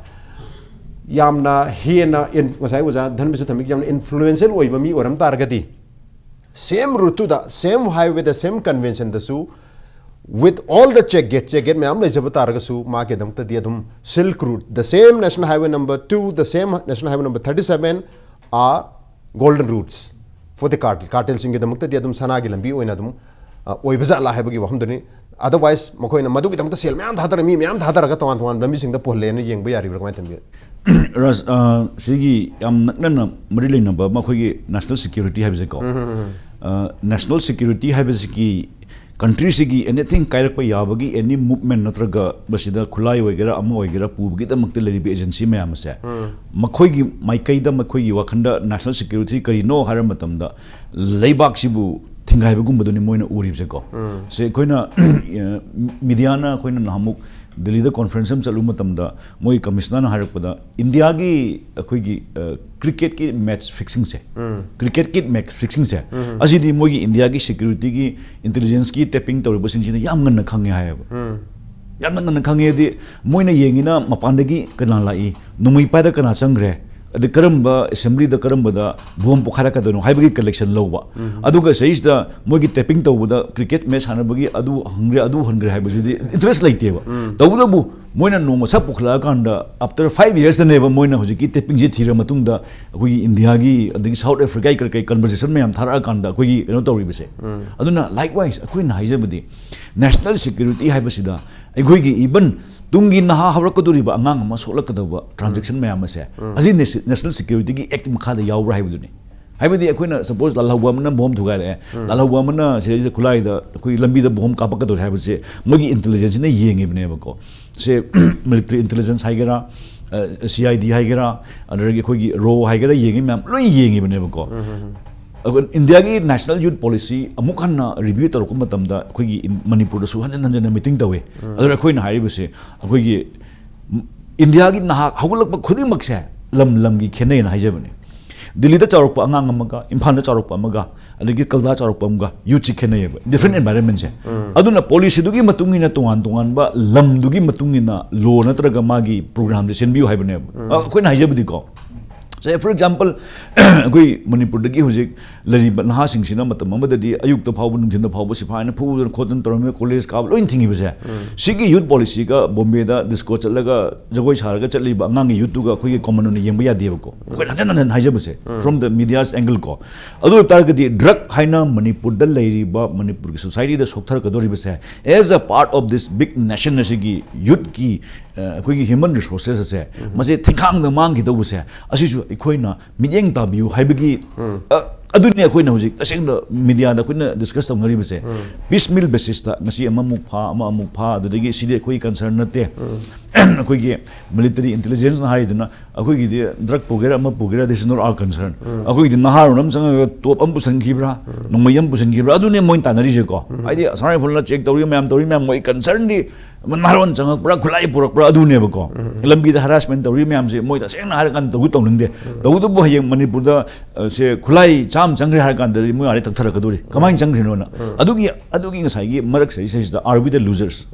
यामना हेना इन ngसाइ उजा धनबिसु थमिक यामना इन्फ्लुएंशियल ओइबा मी ओरम तारगदी सेम रूट दा same highway the same convention दसु with all the check gate मैम लेजब तारगसु मा के दमत दी अदुम silk route the same national highway number 2 the same national highway number 37 are golden routes for the cartel सिंग के दमत दी अदुम सनागी लंबी ओइना अदुम ओइबजा ला हैबगी वहम दनि अदरवाइज मखोइना मदुगी दमत सेल मैम धादर मी मैम धादरगा तवान तवान लंबी सिंग द पोहले ने येंग यारी ब्रकमाय तंबी रस सिगी याम नकना मरि लेनबा मखोगी नेशनल सिक्योरिटी हाइबजे को नेशनल सिक्योरिटी हाइबजे की कंट्री से एनीथिंग कायरप याबगी एनी मूवमेंट नत्रगा बसिदा खुलाई होइगेरा अम होइगेरा पुबगी दमक्ते लेरिबे एजेंसी मैम से मखोइगी माइकैदा मखोइगी वखंडा नेशनल सिक्योरिटी करिनो हार मतमदा लेबाक सिबु थिंगाइबगुंबदुनि मोइना उरिबसे को से कोइना मीडियाना कोइना नामुक दिल्ली कॉन्फ्रेंस में चलू मतमदा मोई कमिश्नर हारपदा इंडिया की अखोइगी क्रिकेट की मैच फिक्सिंग से क्रिकेट की मैच फिक्सिंग से असिदी मोई इंडिया की सिक्योरिटी की इंटेलिजेंस की टैपिंग तौरबसिंग याम गन्ना खंगे हायब याम गन्ना खंगे दि मोइना येंगिना मपानदगी कना लाई नुमई पायदा कना चंग्रे अद करम्बा assembly the करम्बदा Bhoom Pokhara कदनो हाइबगी collection लौबा अदुगा सहिसदा मोगी टैपिंग तौबदा क्रिकेट मैच हानबगी अदु हंग्रे हाइबजिदि इंटरेस्ट लाइतेबा तौबदबु मोइना नोमा सब पोखला कांदा आफ्टर 5 इयर्स दनेबा मोइना हुजिकी टैपिंग जे थीरा मतुंगदा अखोगी इंडिया की अदगी साउथ अफ्रीका कई कन्वर्सेशन में हम थारा कांदा अखोगी कनो तौरिबसे अदुना likewise अखोइना हाइजबदी national security हाइबसिदा अखोगी even Tungi नहा हवरकदुरीब अंगांग सोलकदब ट्रांजेक्शन मैम से अजी नेशनल सिक्योरिटी की एक्ट मखादा यावरा हाइबदुनी हाइबदी अखोइना सपोज लालहौबमना बोम थुगारे लालहौबमना से खुलाइदा अखोई लंबीदा बोम कापकदो हाइबसे मोगी इंटेलिजेंस ने येंगिबनेबको से मिलिट्री इंटेलिजेंस हाइगेरा CID हाइगेरा अदरगी अखोई रो हाइगेरा येंगि मैम लोई येंगिबनेबको इंडिया की नेशनल यूथ पॉलिसी अमुक हन्ना रिव्यू तौरक मतमदा अखोई मणिपुर हंजन हंजन मीटिंग तवे अदर अखोइना हाइबसे अखोई इंडिया की नहा हौगलक खुदिमक से लम लम की खेनैना हाइजबने दिल्ली दा चौरक अंगांग अमगा इम्फाल दा चौरक अमगा अदगी कलदा चौरक अमगा यूथ ची खेनैब डिफरेंट एनवायरनमेंट से अदुना पॉलिसी दुगी मतुंगिना तोंगान तोंगान बा लम दुगी मतुंगिना लो नत्रगा मागी प्रोग्राम दे सेनबियु हाइबने अखोइना हाइजबदी को से फॉर एग्जांपल कोई मणिपुर दगी हुजिक लरिब नहा सिंगसिना मतम अमददी अयुक्त फाव नुंथिन फाव सिफाइन फुदन खोतन तोरमे कॉलेज का लोइन थिंगिबसे सिगी यूथ पॉलिसी का बॉम्बे दा डिस्को चलगा जगोय सारगा चलीबा अंगांग यूथ तुगा कोई कॉमन ने येंबा यादेबको कोई हजन हजन हाइजबसे फ्रॉम द मीडियास एंगल को अदु तारगदी ड्रग हाइना मणिपुर द लेरिबा मणिपुर की सोसाइटी द सोक्थर कदोरिबसे as a part of this big nation नसिगी यूथ की कोई ह्यूमन रिसोर्सेस से मसे थिंखांग मांगी दबसे असिसु अखोइना मियेंग ताबियु हाइबगी अदुनी अखोइना हुजिक तसेंग मीडिया दा अखोइना डिस्कस तंगरिबसे पीस मिल बेसिस ता नसी अममुक फा अदुदगी सिदे कोई कंसर्न नते अखोइगे मिलिटरी इंटेलिजेंस ना हाइदना अखोइगी दे ड्रग पुगेरा अम पुगेरा दिस नॉट आवर कंसर्न अखोइगी नहारुनम संग टॉप अम पुसनखिब्रा नोमयम पुसनखिब्रा अदुने मोइन तानरिजे को आइदि सारे फुलना चेक तौरी मैम मोइ कंसर्न दी नारोन चंग पुरा खुलाई पुरक अदुने बको लंबी दा हरासमेंट तौरी मैम से मोइ तसेंग हार कान तगु तौनंदे तगुदबो हयें मणिपुर दा से खुलाई चाम चंग्रे हार कान दि मोइ आरे तक्थरकदोरि कमाइन चंग्रिनो ना अदुगी ngसाइगी मरक सही दा आर वी द लूजर्स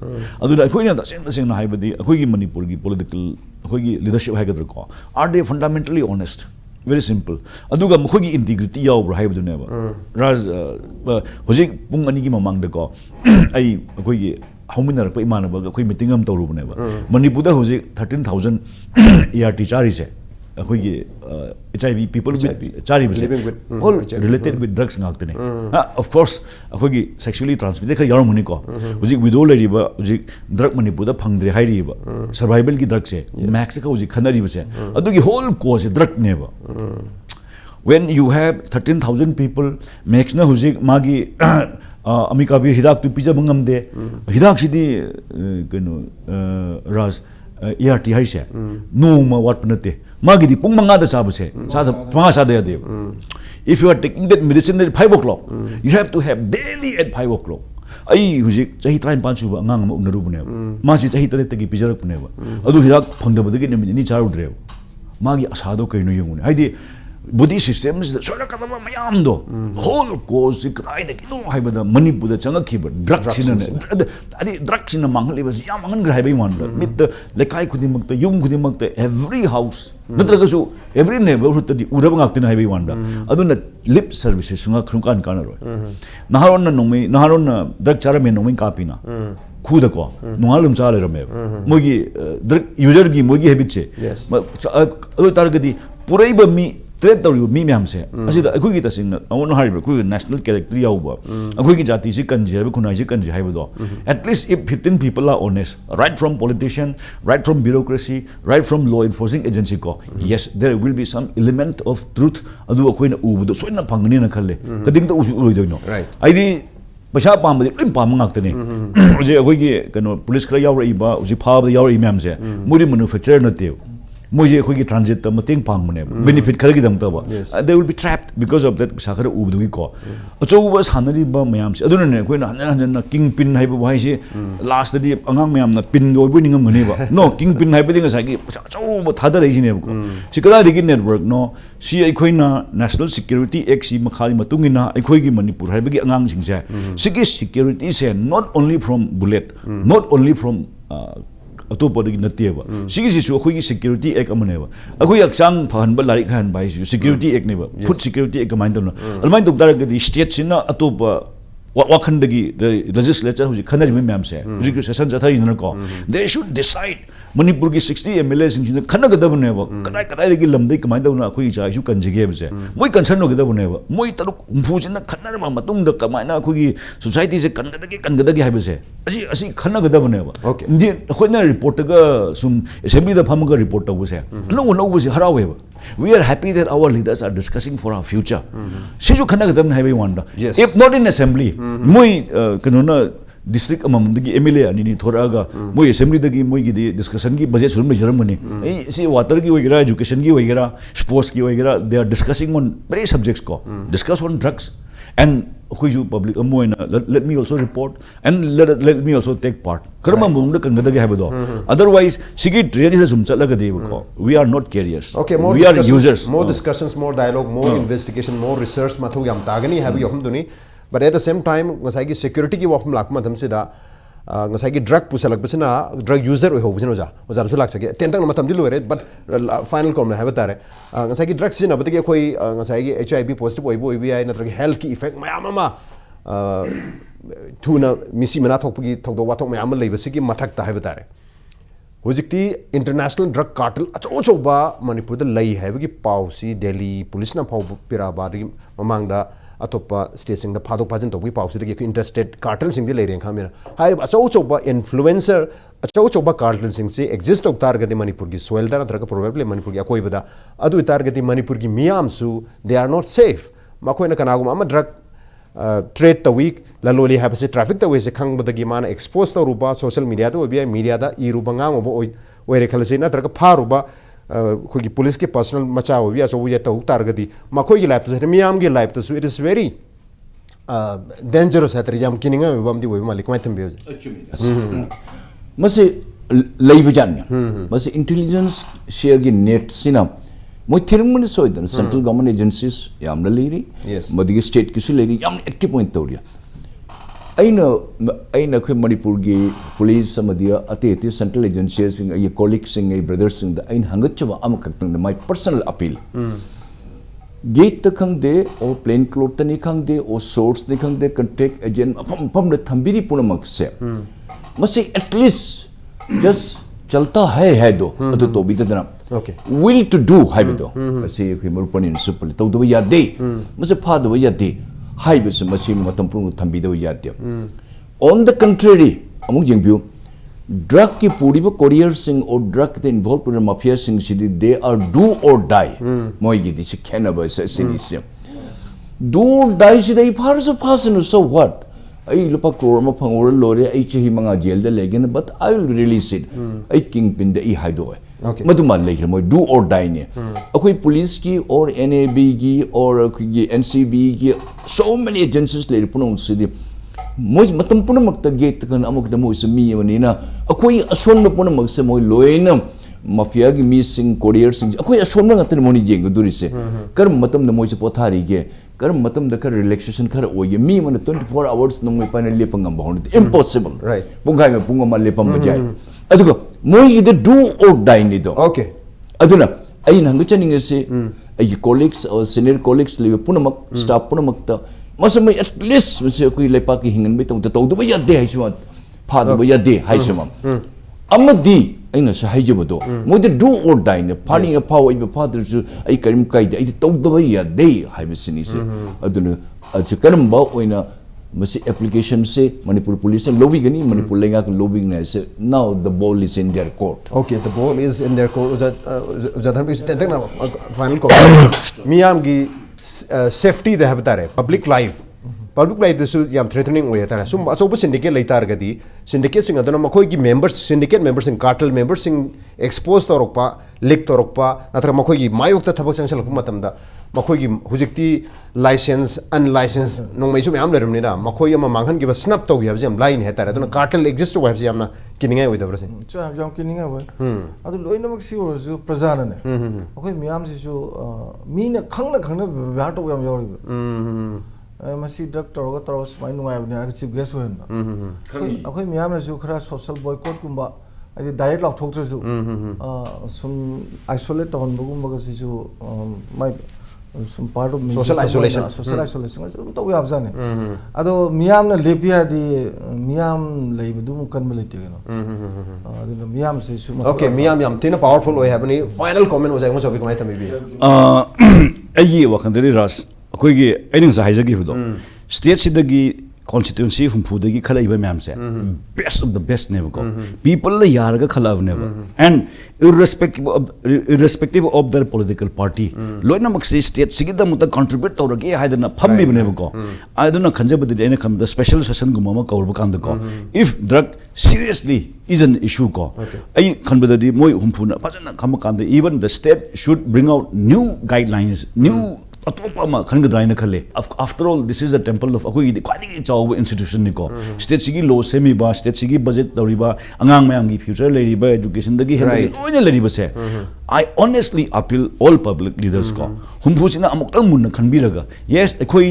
अदुदा अखोइना तसेंग हाइबदी अखोइगी मणिपुर की पॉलिटिकल अखोइगी लीडरशिप हाइगदर को are they fundamentally honest very simple अदुगा मखोइगी इंटीग्रिटी यावब्रा हाइबदुनेबा राज होजिक पुंग अनिगी ममांग दको आई अखोइगी ꯍꯧꯃꯤꯟꯅꯔꯛꯄ ꯏꯃꯥꯟꯅꯕꯒ ꯑꯩꯈꯣꯏ ꯃꯤꯇꯤꯡ ꯑꯃ ꯇꯧꯔꯨꯕꯅꯦꯕ ꯃꯅꯤꯄꯨꯔꯗ ꯍꯧꯖꯤꯛ 13,000 ART ꯆꯥꯔꯤꯁꯦ ꯑꯩꯈꯣꯏꯒꯤ HIV people ꯆꯥꯔꯤꯕꯁꯦ all related with drugs ngakne of course akhoi sexually transmitted kha yaramuni ko hujik widow leriba hujik drug Manipur da phangdre hairiba survival ki drug se max ka hujik khanari base adugi whole cause drug neba when you have 13,000 people max na hujik magi amika bi hidak tu pija bangamde hidak sidi keno ras ART haise no ma wat panate magi di pung manga da sabase sada manga sada ya de if you are taking that medicine at 5 o'clock you have to have daily at 5 o'clock ai hujik chahi 35 suba angang ma unaru bune ma si chahi 3 tagi pijarak bune adu hidak phangda badagi ne ni charu dre magi asado kaino yungune haidi body systems the sola kadama mayam do whole cause krai da kino haibada Manipur da changa khiba drugs in adi drugs in manghali bas yam mangan gra haibai wan mit the lekai khudimak ta yum khudimak ta every house natraga su every neighborhood di urab ngak tin haibai wan da aduna lip services sunga khrukan kana ro naharon na nomai naharon na drug chara me nomai kapina khuda ko nungalum cha le rame mogi drug user gi mogi habit che adu targadi puraiba mi trade tawri mi myam se asida akhui gi tasing na awon hariba khu national character yauba akhui gi jati si kanji haiba khunai si kanji haiba do at least if 15 people are honest right from politician right from bureaucracy right from law enforcing agency ko yes there will be some element of truth adu akhoi na ubu do soina phangni na khalle kading da usu uloi doino aidi paisa pamdi lim pam ngak tane je akhoi gi kano police khara yaw rai ba uji phab yaw rai myam se muri manufacturer na te moje khoi gi transit ta mating pang mane benefit khara gi dam ta ba they will be trapped because of that sakhara ubdu gi ko acho ba sanari ba mayam se aduna ne khoi na han na king pin hai ba hai se last di angang mayam na pin go bu ningam ngani ba no king pin hai ba ding sa gi acho ba thada rai ne ko sikala di gi network no si ai khoi na national security act si makhali matungina ai khoi gi Manipur hai ba gi angang sing se sigi security se not only from bullet not only from atopodagi nateba sigi si su khoi security act amaneba akhoi akchang phan ba lari khan bai si security act neba food security act kamai dona almai dok dar ga state sina atopa wakhandagi the legislature huji khanari me myam se huji session jathai na ko they should decide Manipur ki 60 MLAs in khana ga dabne ba kadai kadai gi lamdai kamai dona akhoi ja su kanjige ba se moi concern no ga dabne ba moi taruk phujina khanar ma matung da kamai na akhoi society se kan ga gi haiba se asi khana ga dabne ba ndi akhoi na report ga sum assembly da pham ga report ta bu se no bu se harawe ba we are happy that our leaders are discussing for our future si ju khana ga dabne haiba wanda if not in assembly moi kanona district amamdagi MLA ani thoraga moi assembly dagi moi gi discussion gi budget surum mejaram mani si water gi hoigera education gi hoigera sports gi hoigera they are discussing on various subjects ko discuss on drugs and who public amoina let me also report and let me also take part karma mungda kan gadagi habado otherwise sigi train is sum chalaga de ko we are not carriers we are users more discussions more dialogue more investigation more research mathu yam tagani habi yom duni but at the same time ngasai gi security gi wafum lakma tham sida ngasai gi drug pusalak bisina drug user ho bisina oja su lak sake tentang na matam dilore but final comment have tare ngasai gi drug sina batagi khoi ngasai gi HIV positive oibo OBI natragi health ki effect mayam ma thuna misi mana thokpagi thokdo wathok mayam leibasigi mathak ta have tare hojikti international drug cartel acho ba Manipur da lai have gi pausi Delhi police na phau piraba ri mamang da atopa state sing the phadok phajin to bi pausi de interstate cartel sing di leireng khamena hai acho ba influencer acho ba cartel sing se exist ok target Manipur gi soil da natraga probably Manipur gi akoi bada adu target Manipur gi miyam su they are not safe makoi na kanagum ama drug trade the week la loli have se traffic the way se khang badagi mana expose to ruba social media to bi media da I ruba ngang obo oi re khalse na traga pha ruba khoi police ke personal macha ho ya so ye to targadi makhoi gi life to miyam gi life to so it is very dangerous at yam kininga bam di we malik mai tambe mase leibajan mase intelligence share gi net sinam moi thirmani soidan central government agencies yamna leiri madi state kisu leiri yam active point tawria aina khoi Manipur gi police samadia ate central agencies sing ai colleagues sing ai brothers sing da ain hangachwa am kaktang my personal appeal gate ta khang de or plain cloth ta ni khang de or source ni khang de contact agent pam da thambiri punamak se मसे at least just चलता है दो अदो तो भी दना Okay. will to do है दो मसे कोई मरुपनी सुपल तो दो यादे मसे फा दो यादे है बस मसे मतम पुंग थंबी दो यादे on the contrary अमुक जेंबियो drug की पूरी वो courier सिंग और drug के involved with mafia Singh Sidi they are do or die मोई गिदी से कहना से सिनी do or die सिदी फारस fasten so what I lupa crore ma phangor lore I chehi manga jail da legen but I will release it I kingpin da I haido Okay. maduma lege mo do or die ne akoi police ki or NAB ki or NCB ki so many agencies le punong sidi mo matam puna makta gate kan amok da mo se mi wani na akoi ason na puna mag se mo loina mafia ki missing courier sing akoi ason na ngaten mo ni jeng duri se kar matam na mo se pothari ge kar matam da kar relaxation kar oye mi man 24 hours no mo panel le pangam ba impossible Right. pungai me punga ma le pam ba jai adugo mo yi do or die ni do Okay. aduna ai nang chaning se ai colleagues or senior colleagues le punamak staff punamak ta masam at least se ko le pa ki hingan be to do ba ya de hai suma pha do ba ya de hai suma amadi aina sa hai jabo do mo de do or die ne pani a power be father su ai karim kai de ai to do ba ya de hai be sini se aduna aju karam ba oina masi application se Manipur police lobby gani Manipur lenga ko lobbying na se now the ball is in their court. Okay, the ball is in their court. Ujadhan bi tentak na final court. Miyam gi safety the habitare public life. Public life this yam threatening way tara. Sum aso syndicate laitar gadi syndicate sing adana makoi gi members syndicate members sing cartel members sing exposed torokpa leak torokpa natra makoi gi mayok ta thabak sang salak matamda makoi gi hujikti license unlicensed nong mai su yam lerimni na makoi ama manghan gi ba snap to gi habjam line hetara aduna cartel exist wa habjam na kiningai way dabra sing cha jam kininga wa adu loina mak si or su prajana ne akoi miyam si su mi na khangna ba to yam yori masi drug toroga toros mai nungai bni ar chief guest hoen akoi miyam na su khara social boycott kumba ai direct lok thok thresu sum isolate on bugum ba si su mai some part of social isolation to we abjane ado miyam na lepia di miyam leibudu kan melite no ado miyam se su okay miyam yam tina powerful way habani final comment was I want to be comment maybe ai wakan de ras akoi gi aining sa haija gi hudo state sidagi constituency humphudagi khala iba ma'am se best of the best never go people la yarga khala never and irrespective of their political party loina maksi state sigida muta contribute tawrage haidana phammi never go aduna khanjabadi ena kham the special session gumama kawrba kanda go if drug seriously is an issue go ai khanbadadi moi humphuna fajana kham kanda even the state should bring out new guidelines new after all this is a temple of institution state sigi law semi ba state sigi budget doriba angang mayam gi future leriba education dagi loina leriba se I honestly appeal all public leaders ko humbusina amuktang munna khanbiraga yes ekoi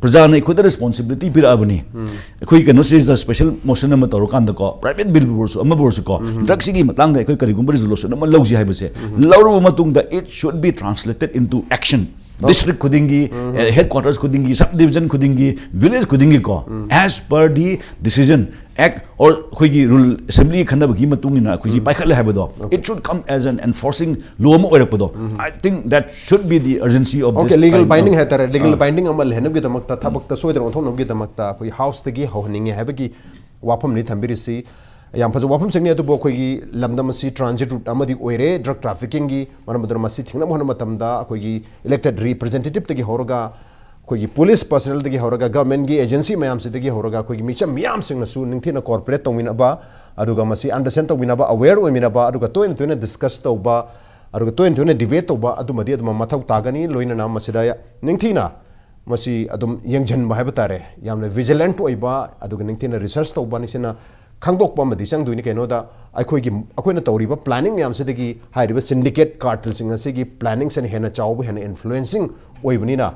prajana ekoi the responsibility pira abani ekoi kano is the special motion ama toro kanda ko private bill bursu ama bursu ko drug sigi matang da ekoi kari gumba resolution ama lawji haibase lawru matung da it should be translated into action district kudingi headquarters kudingi subdivision kudingi village kudingi ko as per the decision act or khoigi rule assembly khanaba gi matungina khoiji paikhatle habado it should come as an enforcing law mo oirakpado I think that should be the urgency of this legal binding hai tara legal binding amal henab gi damakta thabakta soidra onthonam gi damakta khoi house tagi hohninge habagi wafam ni thambirisi yam phazu wafam singni atu bokhoi gi lamdam si transit route amadi oire drug trafficking gi manam masi thingna mohna matamda khoi gi elected representative tagi horoga khoi gi police personnel tagi horoga government gi agency mayam se tagi horoga khoi gi micha miyam singna su ningthina corporate tawina ba aduga masi understand tawina ba aware oimina ba aduga toina discuss tawba aduga toina debate tawba adumadi aduma mathau tagani loina na masida ningthina masi adum yengjan ba habatare yamna vigilant oiba aduga ningthina research tawba nisina khangdokpa madi changduini kenoda akoina tawriba planning myam sedagi hairiba syndicate cartel singa segi planning sen hena chawbu hena influencing oibnina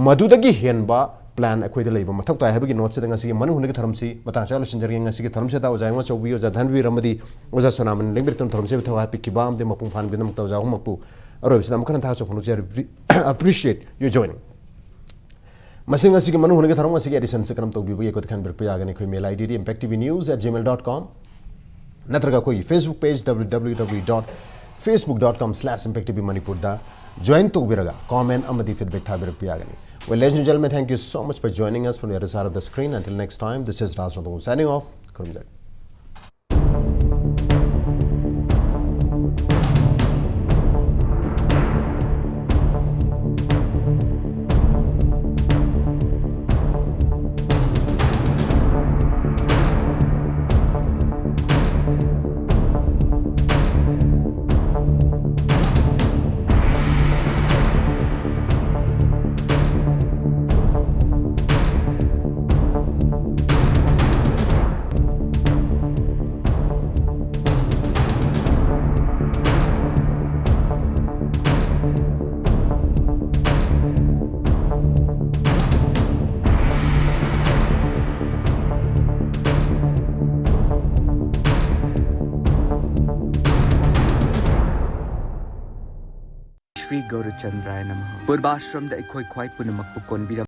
madudagi henba plan akoida leiba mathak tai habagi note sedanga sigi manu hunagi tharamsi mata chalo sinjargi ngasi gi tharamse ta ojayma chawbi oja dhanbir amadi oja sonaman lengbirton tharamse thawa pikibam de mapung phan binam tawja humakpu arobisna mukhan tha so phunu appreciate you joining masing asigi manu hunage tharong asigi edition se karam tawbi bu ko khan ber pa yagani khoi mail id impactvnews@gmail.com natraga koi Facebook page www.facebook.com/impactvmanipur da join tawbiraga comment amadi feedback thabir pa yagani. Well, ladies and gentlemen, thank you so much for joining us from the other side of the screen. Until next time, this is Raj Nongthombam signing off. Kurumjai. Shri Gaurachandraya Namaha. Purvashram da ikhoi khwai punamak pukon biram.